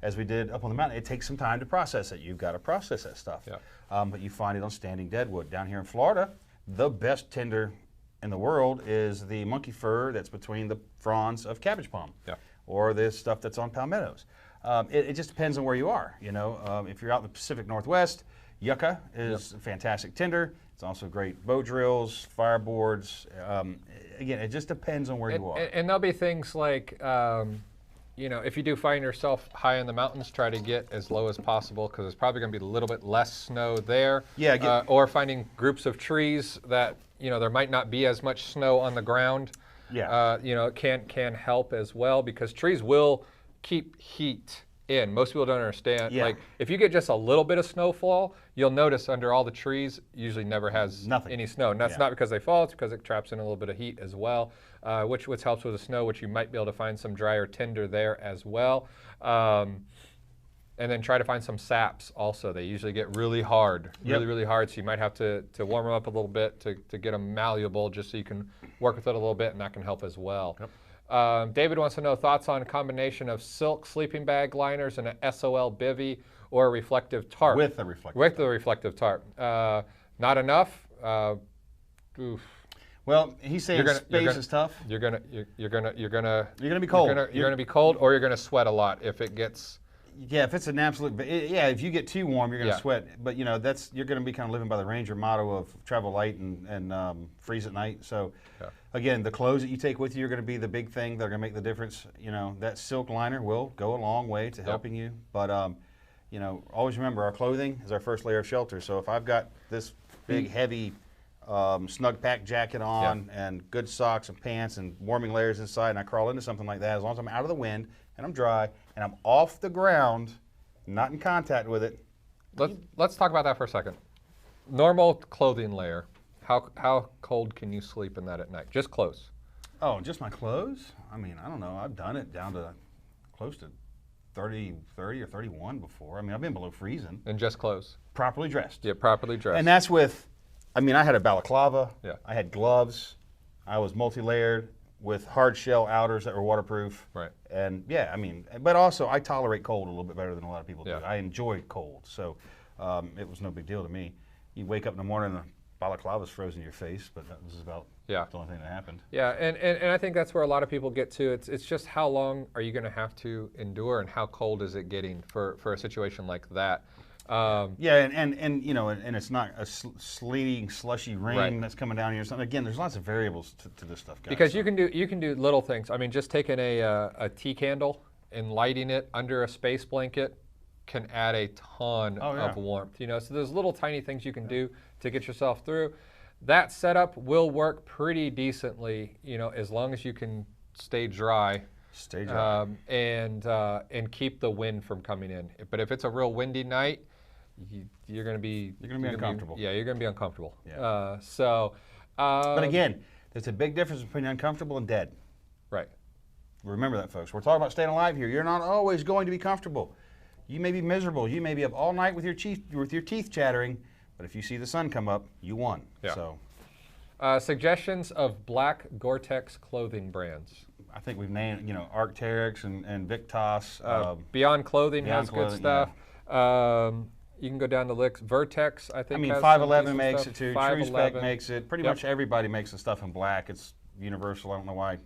As we did up on the mountain, it takes some time to process it. You've got to process that stuff. Yeah. But you find it on standing deadwood. Down here in Florida, the best tinder in the world is the monkey fir that's between the fronds of cabbage palm, or the stuff that's on palmettos. It just depends on where you are. If you're out in the Pacific Northwest, yucca is fantastic tinder. It's also great bow drills, fireboards. Again, it just depends on where you are. And there'll be things like, if you do find yourself high in the mountains, try to get as low as possible, because there's probably going to be a little bit less snow there. Yeah. Or finding groups of trees that, there might not be as much snow on the ground. Yeah. It can help as well, because trees will keep heat in. Most people don't understand. Yeah. Like, if you get just a little bit of snowfall, you'll notice under all the trees usually never has any snow. And that's not because they fall, it's because it traps in a little bit of heat as well, which helps with the snow, which you might be able to find some drier tinder there as well. And then try to find some saps also. They usually get really hard, really hard, so you might have to warm them up a little bit to get them malleable, just so you can work with it a little bit, and that can help as well. Yep. David wants to know thoughts on a combination of silk sleeping bag liners and an SOL bivy or a reflective tarp. With a reflective tarp. Not enough? Well, he's saying space is tough. You're gonna be cold. You're gonna be cold, or you're gonna sweat a lot if it gets. Yeah, if it's an absolute, yeah, if you get too warm, you're going to sweat. But you know, you're going to be kind of living by the Ranger motto of travel light and freeze at night. So, again, the clothes that you take with you are going to be the big thing that are going to make the difference. You know, that silk liner will go a long way to helping you. But you know, always remember our clothing is our first layer of shelter. So if I've got this big, heavy, snug pack jacket on and good socks and pants and warming layers inside, and I crawl into something like that, as long as I'm out of the wind and I'm dry and I'm off the ground, not in contact with it. Let's talk about that for a second. Normal clothing layer. How cold can you sleep in that at night? Just clothes. Oh, just my clothes? I mean, I don't know. I've done it down to close to 30 or 31 before. I mean, I've been below freezing. And just clothes. Properly dressed. Yeah, properly dressed. And that's with, I mean, I had a balaclava. Yeah. I had gloves. I was multi-layered with hard shell outers that were waterproof. Right. And yeah, I mean, but also I tolerate cold a little bit better than a lot of people do. Yeah. I enjoy cold, so it was no big deal to me. You wake up in the morning and the balaclava's frozen in your face, but that was about the only thing that happened. Yeah, and I think that's where a lot of people get to. It's just how long are you going to have to endure, and how cold is it getting for a situation like that? Yeah, and you know, and it's not a sleeting, slushy rain that's coming down here or something. Again, there's lots of variables to this stuff, guys. Because you can do little things. I mean, just taking a tea candle and lighting it under a space blanket can add a ton of warmth. You know, so there's little tiny things you can do to get yourself through. That setup will work pretty decently, you know, as long as you can stay dry. Stay dry. And keep the wind from coming in. But if it's a real windy night, you're going to be uncomfortable. You're going to be uncomfortable. Yeah. But again, there's a big difference between uncomfortable and dead. Right. Remember that, folks. We're talking about staying alive here. You're not always going to be comfortable. You may be miserable. You may be up all night with your teeth chattering, but if you see the sun come up, you won. Yeah. So, suggestions of black Gore-tex clothing brands. I think we've named, you know, Arc'teryx and Victos. Beyond Clothing has good stuff. Yeah. You can go down the list. Vertex, I think. I mean, has 511 makes it too. 511 TrueSpec makes it. Pretty much everybody makes the stuff in black. It's universal. I don't know why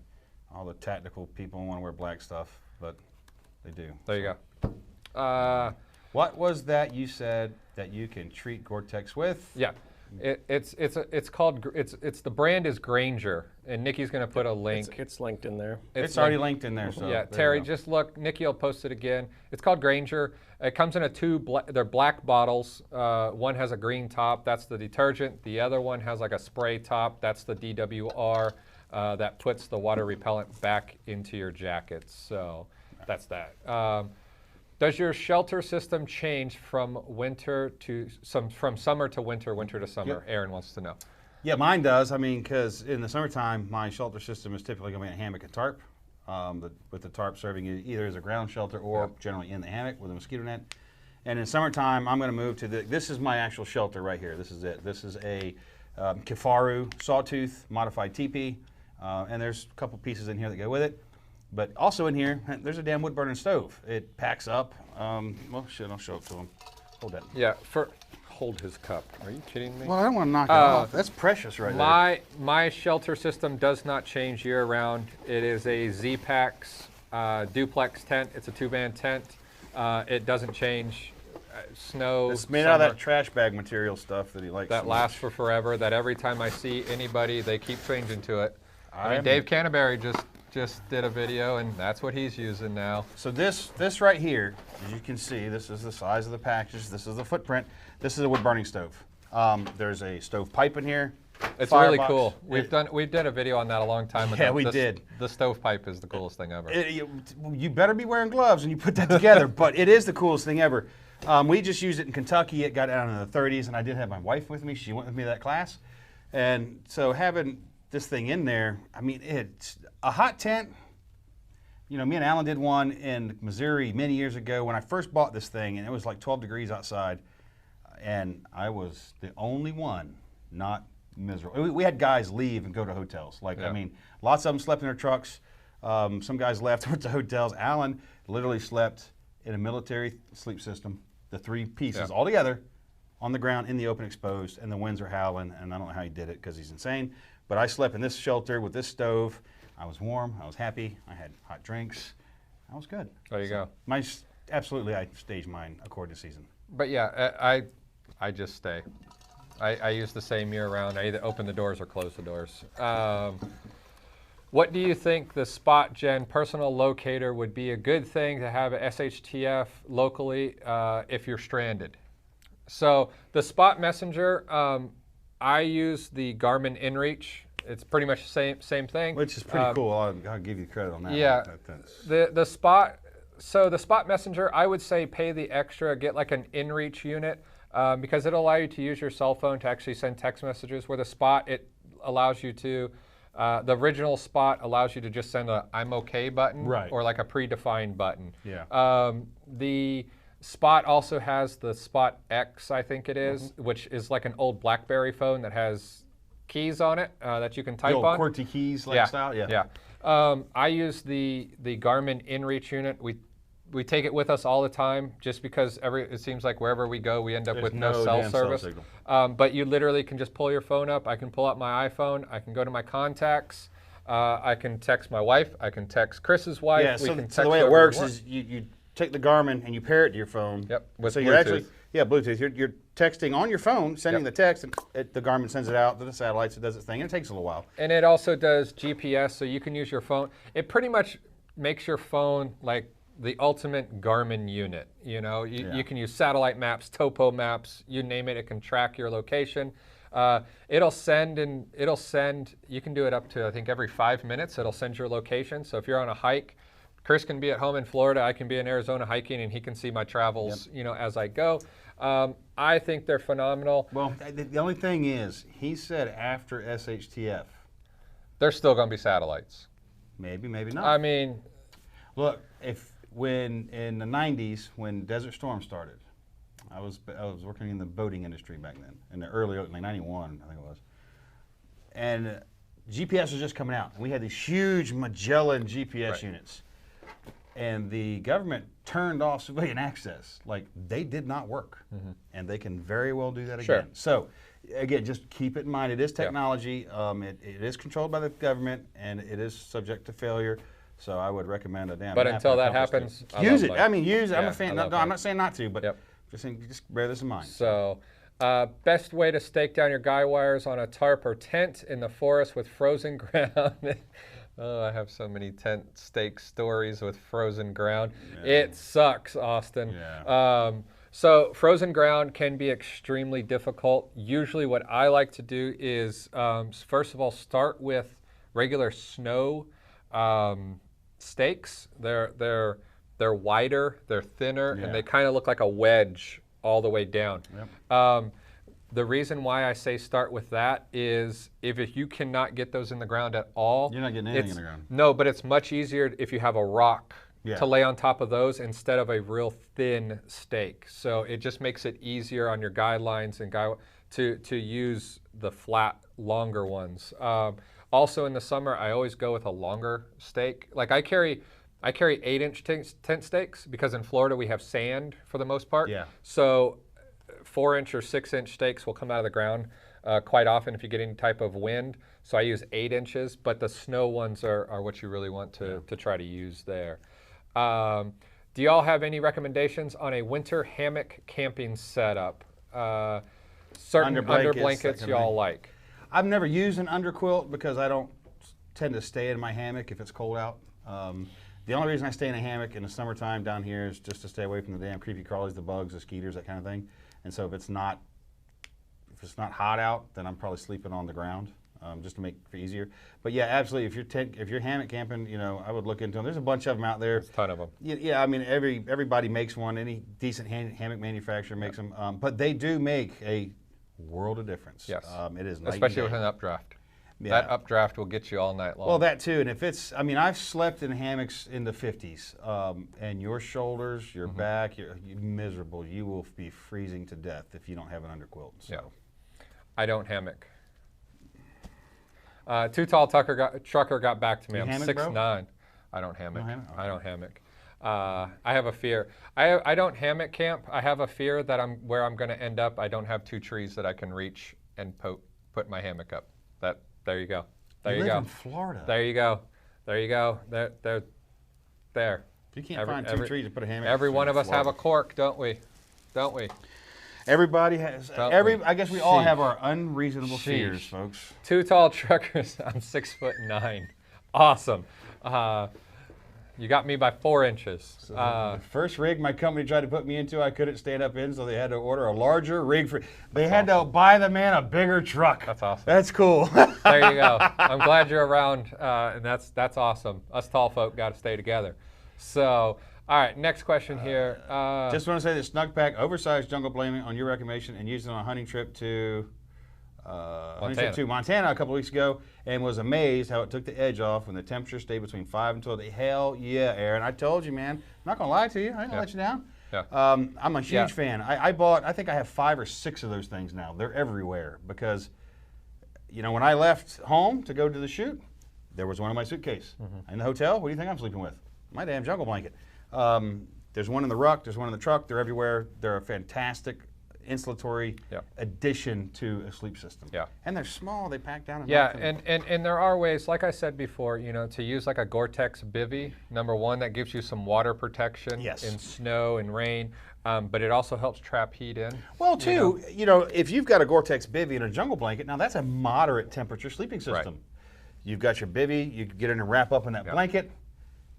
all the tactical people want to wear black stuff, but they do. There you go. What was that you said that you can treat Gore-Tex with? Yeah. It's the brand is Granger, and Nikki's going to put a link. It's linked in there. It's already linked in there. So yeah, Terry, just look. Nikki will post it again. It's called Granger. It comes in they're black bottles. One has a green top. That's the detergent. The other one has like a spray top. That's the DWR. That puts the water repellent back into your jackets. So that's that. Does your shelter system change from from summer to winter, winter to summer? Yep. Aaron wants to know. Yeah, mine does. I mean, because in the summertime, my shelter system is typically going to be a hammock and tarp, with the tarp serving you either as a ground shelter or generally in the hammock with a mosquito net. And in summertime, I'm going to move to this is my actual shelter right here. This is it. This is a Kifaru sawtooth modified teepee, and there's a couple pieces in here that go with it. But also in here, there's a damn wood burning stove. It packs up. Well, shit, I'll show it to him. Hold that. Yeah, hold his cup. Are you kidding me? Well, I don't want to knock it off. That's precious right there. My shelter system does not change year round. It is a Z-Pax duplex tent. It's a 2-man tent. It doesn't change. Snow. It's made out of that trash bag material stuff that he likes. That so lasts much. for forever. That every time I see anybody, they keep changing to it. I mean, Dave Canterbury just did a video, and that's what he's using now. So this right here, as you can see, this is the size of the package. This is the footprint. This is a wood burning stove. There's a stove pipe in here. It's really cool. We did a video on that a long time ago. Yeah, we did. The stove pipe is the coolest thing ever. You better be wearing gloves when you put that together, but it is the coolest thing ever. We just used it in Kentucky. It got down in the 30s, and I did have my wife with me. She went with me to that class. And so having this thing in there, I mean, it's a hot tent. You know, me and Alan did one in Missouri many years ago when I first bought this thing, and it was like 12 degrees outside, and I was the only one not miserable. We had guys leave and go to hotels. I mean, lots of them slept in their trucks. Some guys left, went to hotels. Alan literally slept in a military sleep system, the 3 pieces all together, on the ground, in the open, exposed, and the winds are howling, and I don't know how he did it because he's insane. But I slept in this shelter with this stove. I was warm. I was happy. I had hot drinks. I was good. There you go. Absolutely, I stage mine according to season. But yeah, I just stay. I use the same year round. I either open the doors or close the doors. What do you think the Spot Gen personal locator would be a good thing to have at SHTF locally if you're stranded? So the Spot Messenger, I use the Garmin InReach. It's pretty much the same thing. Which is pretty cool. I'll give you credit on that. Yeah. The Spot, so the Spot Messenger, I would say pay the extra, get like an InReach unit because it'll allow you to use your cell phone to actually send text messages. Where the Spot, it allows you to, the original Spot allows you to just send a I'm okay button or like a predefined button. Yeah. The Spot also has the Spot X, I think it is, which is like an old BlackBerry phone that has keys on it that you can type the old on. QWERTY keys like style? Yeah. I use the Garmin InReach unit. We take it with us all the time just because it seems like wherever we go, we end up with no cell service. But you literally can just pull your phone up. I can pull up my iPhone. I can go to my contacts. I can text my wife. I can text Chris's wife. Yeah, so the way it works is you take the Garmin and you pair it to your phone. Yep, with so Bluetooth. You're actually, Bluetooth. You're texting on your phone, sending the text, and the Garmin sends it out to the satellites. It does its thing, and it takes a little while. And it also does GPS, so you can use your phone. It pretty much makes your phone like the ultimate Garmin unit. You know, you can use satellite maps, topo maps, you name it. It can track your location. It'll send. You can do it up to I think every 5 minutes. It'll send your location. So if you're on a hike, Chris can be at home in Florida. I can be in Arizona hiking, and he can see my travels. You know, as I go. I think they're phenomenal. Well, the only thing is, he said after SHTF, there's still going to be satellites. Maybe, maybe not. I mean, look, when in the '90s when Desert Storm started, I was working in the boating industry back then, in the early like '91, I think it was, and GPS was just coming out, and we had these huge Magellan GPS units. And the government turned off civilian access. Like, they did not work. And they can very well do that again. So, again, just keep it in mind. It is technology. It is controlled by the government, and it is subject to failure. So I would recommend a damn But until that happens, use it. I mean, use it. I'm a fan. No, I'm not saying not to, but just bear this in mind. So, best way to stake down your guy wires on a tarp or tent in the forest with frozen ground. Oh, I have so many tent stake stories with frozen ground. It sucks, Austin. So frozen ground can be extremely difficult. Usually what I like to do is, first of all, start with regular snow stakes. They're wider, they're thinner, and they kind of look like a wedge all the way down. The reason why I say start with that is if you cannot get those in the ground at all. You're not getting anything in the ground. No, but it's much easier if you have a rock to lay on top of those instead of a real thin stake. So it just makes it easier on your guidelines and to use the flat, longer ones. Also in the summer, I always go with a longer stake. Like I carry 8-inch tent stakes because in Florida we have sand for the most part. So 4-inch or 6-inch stakes will come out of the ground quite often if you get any type of wind. So I use 8 inches, but the snow ones are what you really want to try to use there. Do y'all have any recommendations on a winter hammock camping setup? Certain under blankets y'all like? I've never used an underquilt because I don't tend to stay in my hammock if it's cold out. The only reason I stay in a hammock in the summertime down here is just to stay away from the damn creepy crawlies, the bugs, the skeeters, that kind of thing. And so if it's not hot out, then I'm probably sleeping on the ground, just to make it easier. But yeah, absolutely. If you're hammock camping, you know, I would look into them. There's a bunch of them out there. There's a ton of them. Yeah, I mean everybody makes one. Any decent hammock manufacturer makes them. But they do make a world of difference. Yes. It is. Especially with an updraft. That updraft will get you all night long. Well, that too, and if it's, I mean, I've slept in hammocks in the 50s, and your shoulders, your back, you're miserable. You will be freezing to death if you don't have an underquilt. So. Yeah. I don't hammock. Too Tall Trucker got back to me. I'm 6'9". I don't hammock. I don't hammock. I have a fear. I don't hammock camp. I have a fear that where I'm going to end up. I don't have 2 trees that I can reach and put my hammock up. There you go. There you live go. in Florida. There you go. There you go. There. If you can't find two trees to put a hammock. Every one of us have a cork, don't we? Don't we? Everybody has. I guess we all have our unreasonable fears, folks. 2 tall truckers. I'm 6'9". Awesome. You got me by 4 inches. So the first rig my company tried to put me into, I couldn't stand up in, so they had to order a larger rig for. They had to buy the man a bigger truck. That's awesome. That's cool. There you go. I'm glad you're around, and that's awesome. Us tall folk got to stay together. So, all right, next question here. Just want to say that Snug Pack oversized jungle blanket on your recommendation and used it on a hunting trip to Montana a couple weeks ago, and was amazed how it took the edge off when the temperature stayed between 5 and 12. Hell yeah, Aaron. I told you, man. I'm not going to lie to you. I ain't going to let you down. Yeah. I'm a huge fan. I think I have 5 or 6 of those things now. They're everywhere because, you know, when I left home to go to the shoot, there was one in my suitcase. In the hotel, what do you think I'm sleeping with? My damn jungle blanket. There's one in the ruck. There's one in the truck. They're everywhere. They're a fantastic insulatory addition to a sleep system. Yeah. And they're small, they pack down. And there are ways, like I said before, you know, to use like a Gore-tex bivy. Number one, that gives you some water protection in snow and rain, but it also helps trap heat in. Well, too, you know, if you've got a Gore-tex bivy and a jungle blanket, now that's a moderate temperature sleeping system. Right. You've got your bivy, you can get in and wrap up in that blanket.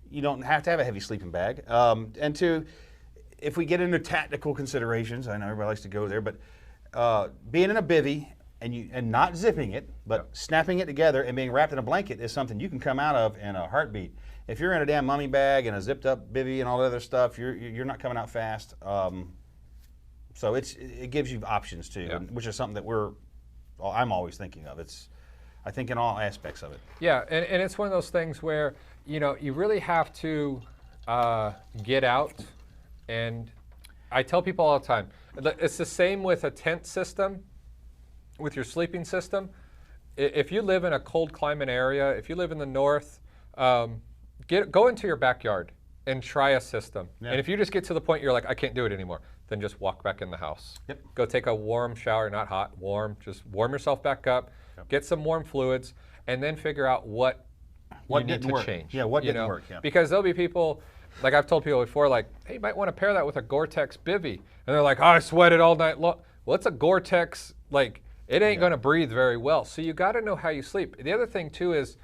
You don't have to have a heavy sleeping bag. And two, if we get into tactical considerations, I know everybody likes to go there, but being in a bivy and not zipping it, but snapping it together and being wrapped in a blanket is something you can come out of in a heartbeat. If you're in a damn mummy bag and a zipped up bivy and all that other stuff, you're not coming out fast. So it gives you options too, which is something that I'm always thinking of. I think in all aspects of it. Yeah, and it's one of those things where, you know, you really have to get out. And I tell people all the time, it's the same with a tent system, with your sleeping system. If you live in a cold climate area, if you live in the north, go into your backyard and try a system. Yeah. And if you just get to the point you're like, I can't do it anymore, then just walk back in the house. Yep. Go take a warm shower, not hot, warm. Just warm yourself back up, get some warm fluids, and then figure out what you need to change. Yeah, what didn't work. Yeah. Because there'll be people, like I've told people before, like, hey, you might want to pair that with a Gore-tex bivy. And they're like, oh, I sweated all night long. Well, it's a Gore-tex, like, it ain't going to breathe very well. So you got to know how you sleep. The other thing, too, is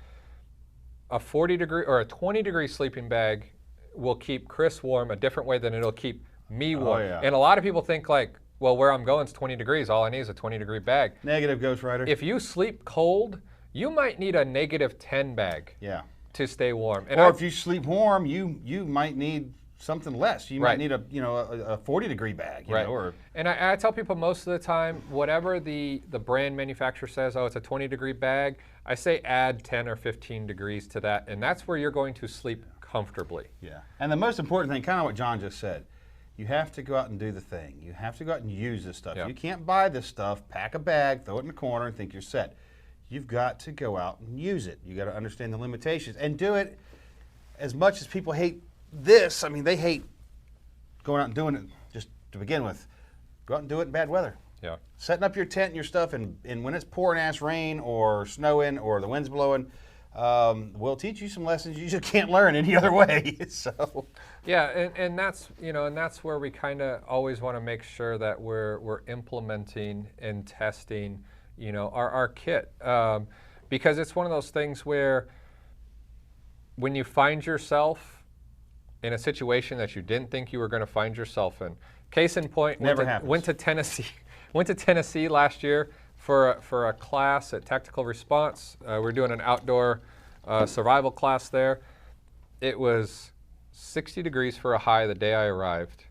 a 40-degree or a 20-degree sleeping bag will keep Chris warm a different way than it'll keep me warm. Oh, yeah. And a lot of people think, like, well, where I'm going is 20 degrees. All I need is a 20-degree bag. Negative, Ghost Rider. If you sleep cold, you might need a -10 bag. Yeah. To stay warm. And if you sleep warm, you might need something less. You might need a 40-degree bag. You know, and I tell people most of the time, whatever the brand manufacturer says, oh, it's a 20-degree bag, I say add 10 or 15 degrees to that, and that's where you're going to sleep comfortably. Yeah. And the most important thing, kind of what John just said, you have to go out and do the thing. You have to go out and use this stuff. Yeah. You can't buy this stuff, pack a bag, throw it in the corner, and think you're set. You've got to go out and use it. You got to understand the limitations and do it. As much as people hate this, I mean, they hate going out and doing it just to begin with. Go out and do it in bad weather. Yeah. Setting up your tent and your stuff, and when it's pouring ass rain or snowing or the wind's blowing, will teach you some lessons you just can't learn any other way. So. Yeah, and that's that's where we kind of always want to make sure that we're implementing and testing, our kit, because it's one of those things where when you find yourself in a situation that you didn't think you were going to find yourself in. Case in point, went to Tennessee last year for a class at Tactical Response. We're doing an outdoor survival class there. It was 60 degrees for a high the day I arrived.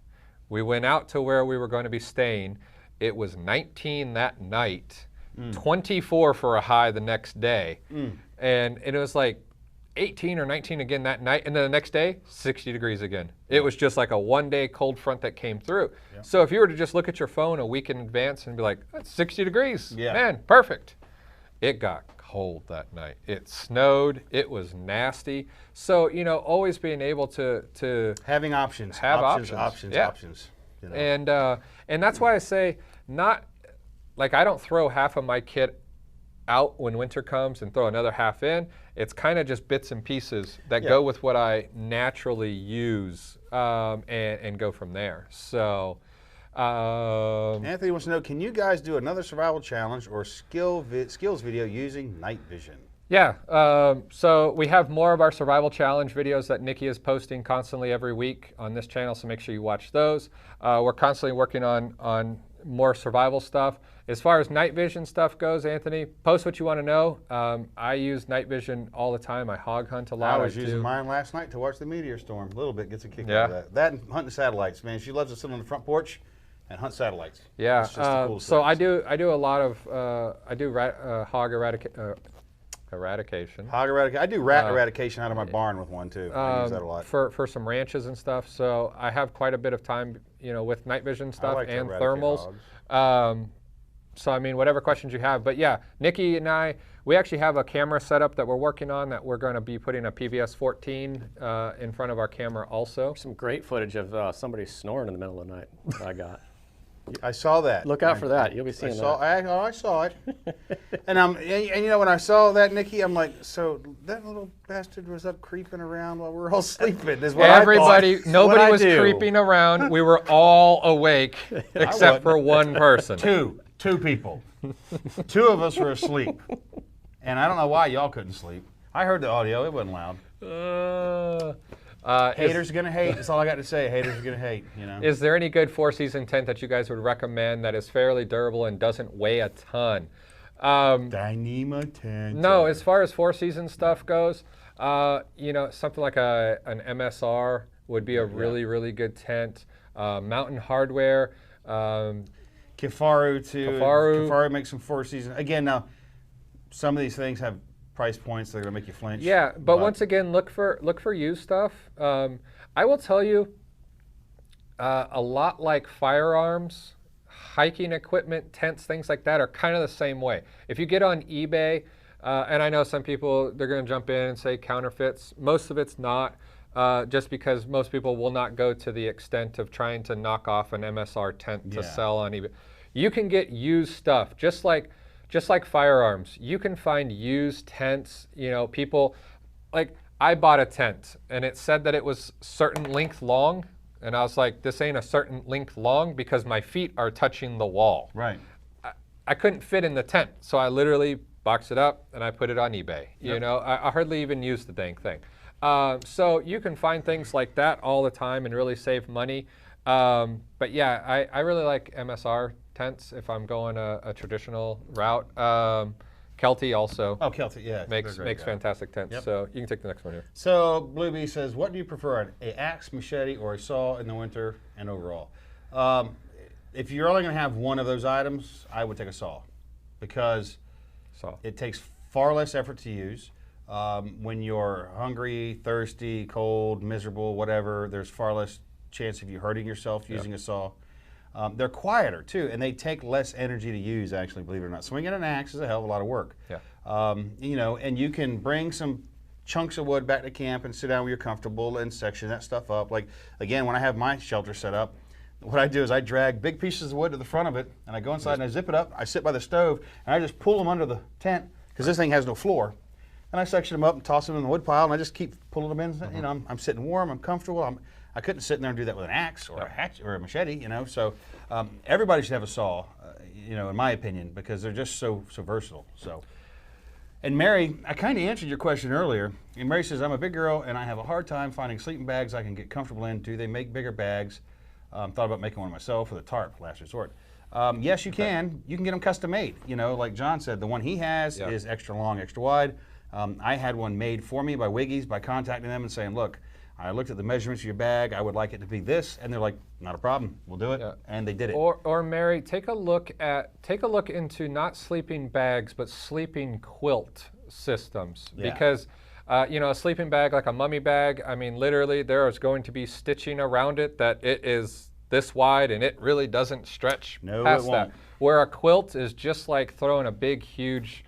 We went out to where we were going to be staying. It was 19 that night, 24 for a high the next day. And it was like 18 or 19 again that night, and then the next day, 60 degrees again. It was just like a one-day cold front that came through. Yeah. So if you were to just look at your phone a week in advance and be like, that's 60 degrees, man, perfect. It got cold that night. It snowed. It was nasty. So, always being able to having options. Options. And that's why I say I don't throw half of my kit out when winter comes and throw another half in. It's kind of just bits and pieces that go with what I naturally use and go from there. So Anthony wants to know, can you guys do another survival challenge or skills video using night vision? Yeah, so we have more of our survival challenge videos that Nikki is posting constantly every week on this channel, so make sure you watch those. We're constantly working on more survival stuff. As far as night vision stuff goes, Anthony, post what you want to know. I use night vision all the time. I hog hunt a lot. I was using mine last night to watch the meteor storm. A little bit, gets a kick out of that. That and hunting satellites, man. She loves to sit on the front porch and hunt satellites. Yeah, it's just the coolest so things. I do a lot of hog eradication. Hog eradication. I do rat eradication out of my barn with one too. I use that a lot. For some ranches and stuff. So I have quite a bit of time, with night vision stuff and thermals. So I mean, whatever questions you have. But yeah, Nikki and I, we actually have a camera setup that we're working on that we're going to be putting a PVS 14 in front of our camera also. Some great footage of somebody snoring in the middle of the night that I got. I saw that. Look out for that. You'll be seeing that. I saw it. and when I saw that, Nikki, I'm like, so that little bastard was up creeping around while we're all sleeping. Is what Everybody, I thought. nobody was creeping around. We were all awake except for one person. Two people. Two of us were asleep. And I don't know why y'all couldn't sleep. I heard the audio. It wasn't loud. Haters are going to hate. That's all I got to say. Haters are going to hate. Is there any good 4-season tent that you guys would recommend that is fairly durable and doesn't weigh a ton? Dyneema tent. No, as far as 4-season stuff goes, something like an MSR would be a really, really good tent. Mountain Hardware. Kifaru too. Kifaru makes some 4-season. Again, now some of these things have price points that are going to make you flinch. Yeah, but once again, look for used stuff. I will tell you, a lot like firearms, hiking equipment, tents, things like that are kind of the same way. If you get on eBay, and I know some people, they're going to jump in and say counterfeits. Most of it's not, just because most people will not go to the extent of trying to knock off an MSR tent to sell on eBay. You can get used stuff, just like firearms. You can find used tents. People, like, I bought a tent and it said that it was certain length long, and I was like, this ain't a certain length long because my feet are touching the wall. Right. I couldn't fit in the tent, so I literally boxed it up and I put it on eBay. Yep. I hardly even used the dang thing. So you can find things like that all the time and really save money. But yeah, I really like MSR tents if I'm going a traditional route. Kelty also. Oh, Kelty, yeah. Makes fantastic tents. Yep. So you can take the next one here. So Bluebee says, what do you prefer, an axe, machete, or a saw in the winter and overall? If you're only going to have one of those items, I would take a saw because it takes far less effort to use. When you're hungry, thirsty, cold, miserable, whatever, there's far less chance of you hurting yourself using a saw. They're quieter too, and they take less energy to use, actually, believe it or not. Swinging an axe is a hell of a lot of work. Yeah. And you can bring some chunks of wood back to camp and sit down where you're comfortable and section that stuff up. Like, again, when I have my shelter set up, what I do is I drag big pieces of wood to the front of it, and I go inside and I zip it up. I sit by the stove, and I just pull them under the tent, because this thing has no floor. And I section them up and toss them in the wood pile, and I just keep pulling them in. I'm sitting warm, I'm comfortable. I couldn't sit in there and do that with an axe or a hatchet or a machete, So everybody should have a saw, in my opinion, because they're just so versatile. So, and Mary, I kind of answered your question earlier. And Mary says, I'm a big girl and I have a hard time finding sleeping bags I can get comfortable in. Do they make bigger bags? Thought about making one myself for the tarp, last resort. Yes, you can. You can get them custom made. Like John said, the one he has is extra long, extra wide. I had one made for me by Wiggy's by contacting them and saying, look, I looked at the measurements of your bag. I would like it to be this, and they're like, not a problem. We'll do it, and they did it. Or Mary, take a look into not sleeping bags, but sleeping quilt systems, because a sleeping bag like a mummy bag, I mean, literally there is going to be stitching around it that it is this wide, and it really doesn't stretch past that. Where a quilt is just like throwing a big, huge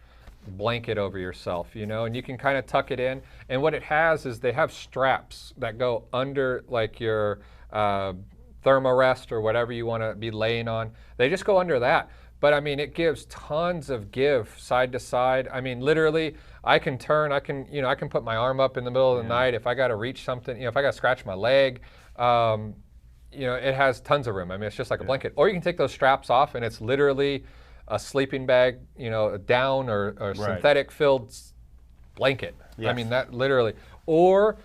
blanket over yourself, and you can kind of tuck it in. And what it has is they have straps that go under like your thermarest or whatever you want to be laying on. They just go under that. but I mean, it gives tons of give side to side. I mean, literally, I can turn, I can put my arm up in the middle of the night if I got to reach something, if I got to scratch my leg. It has tons of room. I mean, it's just like a blanket. Or you can take those straps off, and it's literally a sleeping bag, a down or synthetic filled blanket. Yes. I mean, that literally. Or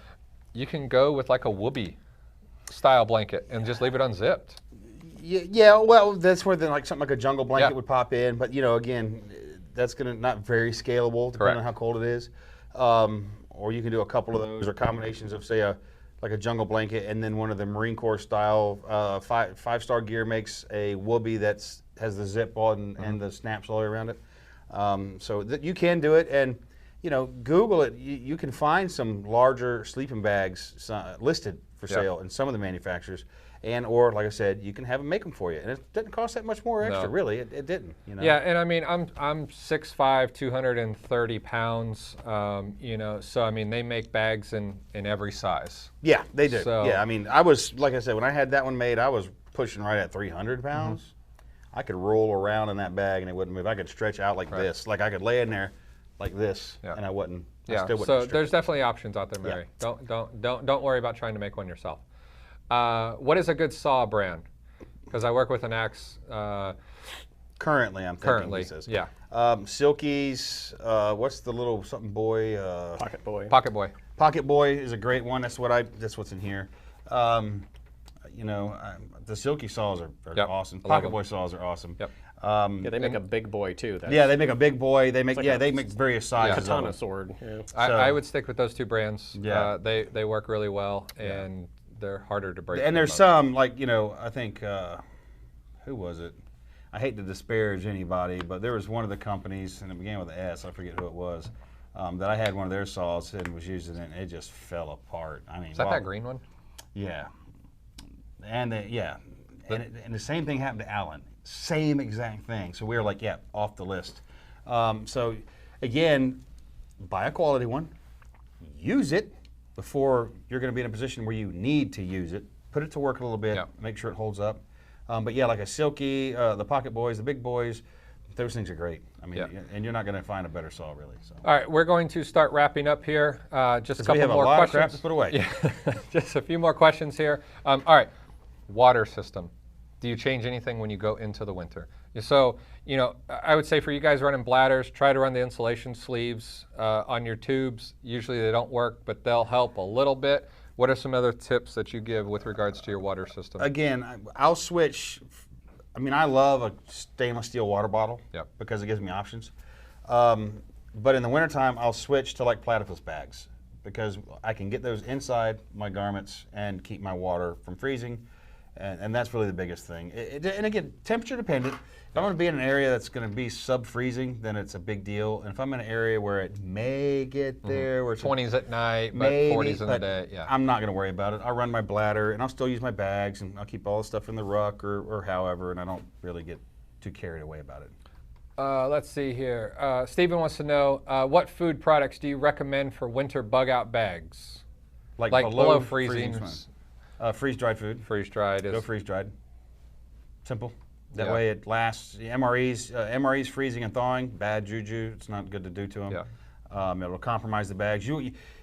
you can go with like a whoopee style blanket and just leave it unzipped. Yeah, well, that's where then like something like a jungle blanket would pop in, but again, that's gonna not very scalable depending on how cold it is. Or you can do a couple of those or combinations of say like a jungle blanket and then one of the Marine Corps style five-star gear makes a whoopee has the zip on and the snaps all the way around it. So you can do it, and Google it. You can find some larger sleeping bags listed for sale in some of the manufacturers. Or like I said, you can have them make them for you, and it didn't cost that much more extra. Really, it didn't. Yeah, and I mean, I'm 6'5", 230 pounds. So I mean, they make bags in every size. Yeah, they do. So, yeah, I mean, I was like I said, when I had that one made, I was pushing right at 300 pounds. I could roll around in that bag and it wouldn't move. I could stretch out like this, like I could lay in there like this, and I wouldn't. Yeah. So there's definitely options out there, Mary. Yeah. Don't worry about trying to make one yourself. What is a good saw brand? Because I work with an axe. Currently, I'm thinking he says. Yeah. Silky's, what's the little something boy? Pocket Boy. Pocket Boy. Pocket Boy is a great one. That's what's in here. The Silky saws are awesome. Pocket Boy saws are awesome. Yep. They make a big boy too. They make a big boy. They make they make various sizes. Katana sword. Yeah. I would stick with those two brands. Yeah. They work really well and they're harder to break. And there's some like I think who was it? I hate to disparage anybody, but there was one of the companies, and it began with an S. I forget who it was. That I had one of their saws and was using it, and it just fell apart. I mean, is that green one? Yeah. And and the same thing happened to Alan. Same exact thing. So we were like, off the list. So again, buy a quality one, use it before you're going to be in a position where you need to use it. Put it to work a little bit, make sure it holds up. But like a Silky, the Pocket Boys, the big boys, those things are great. I mean, and you're not going to find a better saw really. So. All right, we're going to start wrapping up here. Just a couple more questions. We have a lot of crap to put away. Yeah. Just a few more questions here. All right, water system. Do you change anything when you go into the winter? So, I would say for you guys running bladders, try to run the insulation sleeves on your tubes. Usually they don't work, but they'll help a little bit. What are some other tips that you give with regards to your water system? Again, I'll switch. I mean, I love a stainless steel water bottle because it gives me options. But in the wintertime, I'll switch to like platypus bags because I can get those inside my garments and keep my water from freezing. And that's really the biggest thing. And again, temperature dependent. If I'm going to be in an area that's going to be sub-freezing, then it's a big deal. And if I'm in an area where it may get there, where it's 20s at night, but 40s in the day, I'm not going to worry about it. I'll run my bladder, and I'll still use my bags, and I'll keep all the stuff in the ruck or however, and I don't really get too carried away about it. Let's see here. Stephen wants to know, what food products do you recommend for winter bug-out bags? Like below freezing. Freeze-dried food. Freeze-dried. Go freeze-dried. Simple. That way it lasts. The MREs freezing and thawing, bad juju. It's not good to do to them. It'll compromise the bags.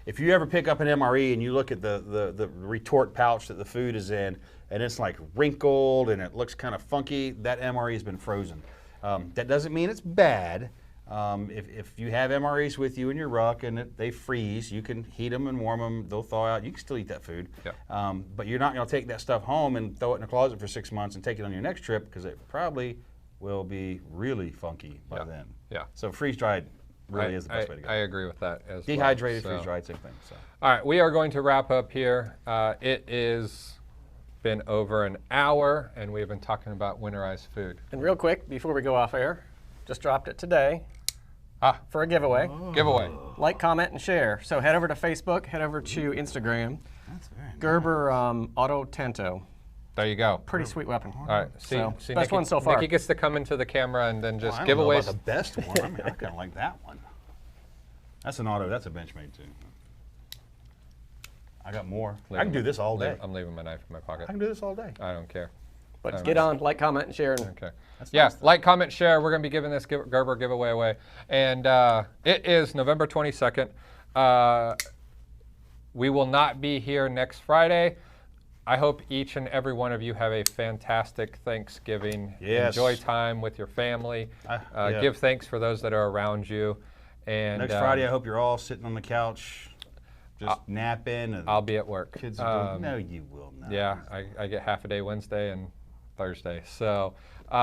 If you ever pick up an MRE and you look at the retort pouch that the food is in, and it's like wrinkled and it looks kind of funky, that MRE has been frozen. That doesn't mean it's bad. If you have MREs with you in your ruck and they freeze, you can heat them and warm them. They'll thaw out. You can still eat that food. But you're not going to take that stuff home and throw it in a closet for 6 months and take it on your next trip because it probably will be really funky by then. So freeze-dried really is the best way to go. I agree with that as well. Dehydrated, freeze-dried, same thing. So. All right, we are going to wrap up here. It is been over an hour, and we've been talking about winterized food. And real quick, before we go off air, just dropped it today. For a giveaway. Giveaway. Like, comment, and share. So head over to Facebook, head over to Instagram. That's very nice. Gerber Auto Tanto. There you go. Pretty sweet weapon. All right. See, best one so far. Nikki gets to come into the camera and then just give away. The best one. I mean, I kind of like that one. That's an auto. That's a Benchmade too. I got more. I can do this all day. I'm leaving my knife in my pocket. I can do this all day. I don't care. But get on, like, comment, and share. And okay. Nice, like, comment, share. We're going to be giving this Gerber giveaway away. And it is November 22nd. We will not be here next Friday. I hope each and every one of you have a fantastic Thanksgiving. Yes. Enjoy time with your family. Give thanks for those that are around you. And next Friday, I hope you're all sitting on the couch, just napping. And I'll be at work. Kids are no, you will not. Yeah, I get half a day Wednesday and Thursday. So, but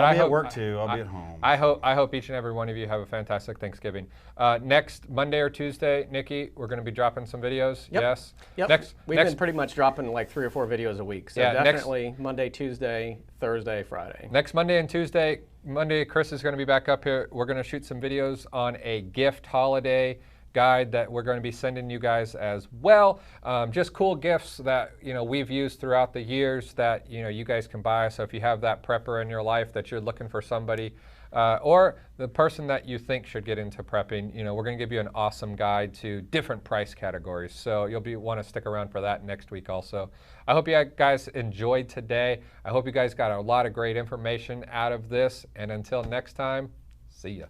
I'll be at work too. I'll be at home. I hope each and every one of you have a fantastic Thanksgiving. Next Monday or Tuesday, Nikki, we're going to be dropping some videos. Yep. Yes. Yep. We've been pretty much dropping like 3 or 4 videos a week. So definitely Monday, Tuesday, Thursday, Friday. Next Monday and Tuesday. Monday, Chris is going to be back up here. We're going to shoot some videos on a gift holiday guide that we're going to be sending you guys as well. Just cool gifts that we've used throughout the years that you guys can buy. So if you have that prepper in your life that you're looking for somebody, or the person that you think should get into prepping, we're going to give you an awesome guide to different price categories. So you'll want to stick around for that next week also. I hope you guys enjoyed today. I hope you guys got a lot of great information out of this. And until next time, see ya.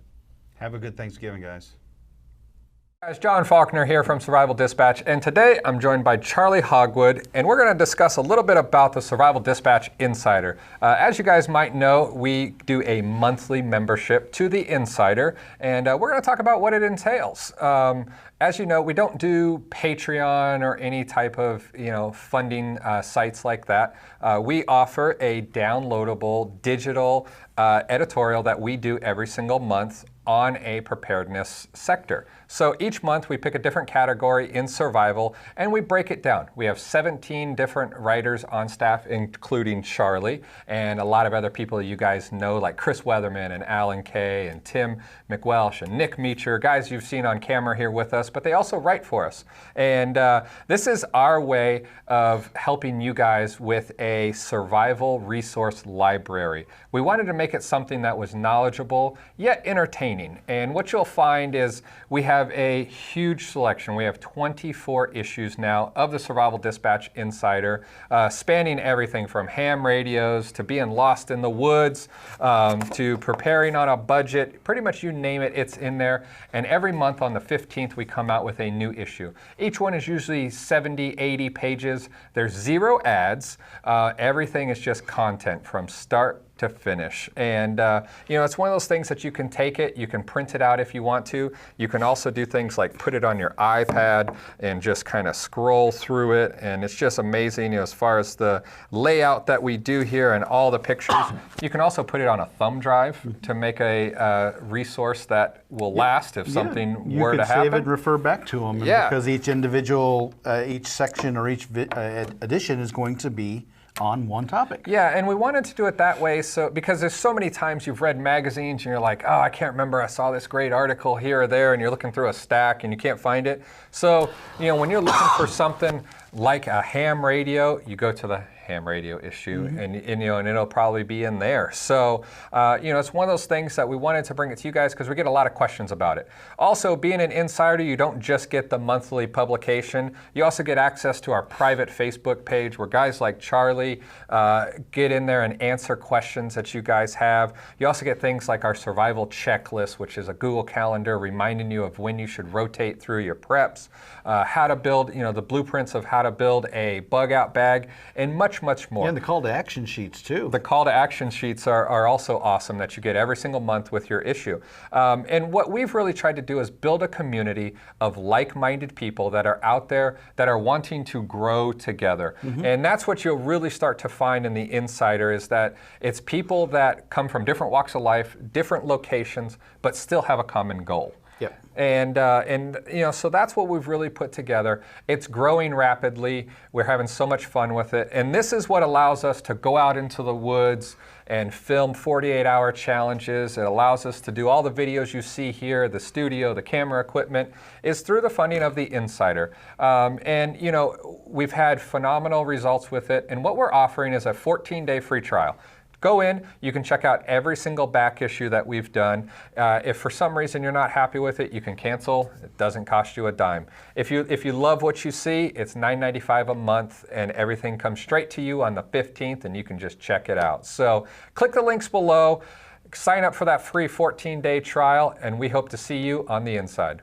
Have a good Thanksgiving, guys. Guys, John Faulkner here from Survival Dispatch, and today I'm joined by Charlie Hogwood, and we're going to discuss a little bit about the Survival Dispatch Insider. As you guys might know, we do a monthly membership to the Insider, and we're going to talk about what it entails. As you know, we don't do Patreon or any type of funding sites like that. We offer a downloadable digital editorial that we do every single month on a preparedness sector. So each month we pick a different category in survival and we break it down. We have 17 different writers on staff, including Charlie and a lot of other people you guys know, like Chris Weatherman and Alan Kay and Tim McWelsh and Nick Meacher, guys you've seen on camera here with us, but they also write for us. And this is our way of helping you guys with a survival resource library. We wanted to make it something that was knowledgeable yet entertaining. And what you'll find is we have a huge selection. We have 24 issues now of the Survival Dispatch Insider, spanning everything from ham radios to being lost in the woods, to preparing on a budget. Pretty much you name it, it's in there. And every month on the 15th, we come out with a new issue. Each one is usually 70, 80 pages. There's 0 ads. Everything is just content from start to finish. And it's one of those things that you can take it, you can print it out if you want to. You can also do things like put it on your iPad and just kind of scroll through it. And it's just amazing as far as the layout that we do here and all the pictures. You can also put it on a thumb drive to make a resource that will last if something were to happen. You can save it and refer back to them because each individual, each section or each edition is going to be on one topic. Yeah, and we wanted to do it that way because there's so many times you've read magazines and you're like, oh, I can't remember, I saw this great article here or there, and you're looking through a stack and you can't find it. So, when you're looking for something like a ham radio, you go to the ham radio issue, and it'll probably be in there. So, it's one of those things that we wanted to bring it to you guys because we get a lot of questions about it. Also, being an insider, you don't just get the monthly publication. You also get access to our private Facebook page where guys like Charlie get in there and answer questions that you guys have. You also get things like our survival checklist, which is a Google Calendar reminding you of when you should rotate through your preps, how to build, the blueprints of how to build a bug out bag, and much more. Yeah, and the call to action sheets too. The call to action sheets are also awesome that you get every single month with your issue. And what we've really tried to do is build a community of like-minded people that are out there that are wanting to grow together. And that's what you'll really start to find in the Insider is that it's people that come from different walks of life, different locations, but still have a common goal. Yep. And so that's what we've really put together. It's growing rapidly. We're having so much fun with it. And this is what allows us to go out into the woods and film 48-hour challenges. It allows us to do all the videos you see here, the studio, the camera equipment, is through the funding of the Insider. We've had phenomenal results with it. And what we're offering is a 14-day free trial. Go in, you can check out every single back issue that we've done. If for some reason you're not happy with it, you can cancel. It doesn't cost you a dime. If you love what you see, it's $9.95 a month, and everything comes straight to you on the 15th, and you can just check it out. So click the links below, sign up for that free 14-day trial, and we hope to see you on the inside.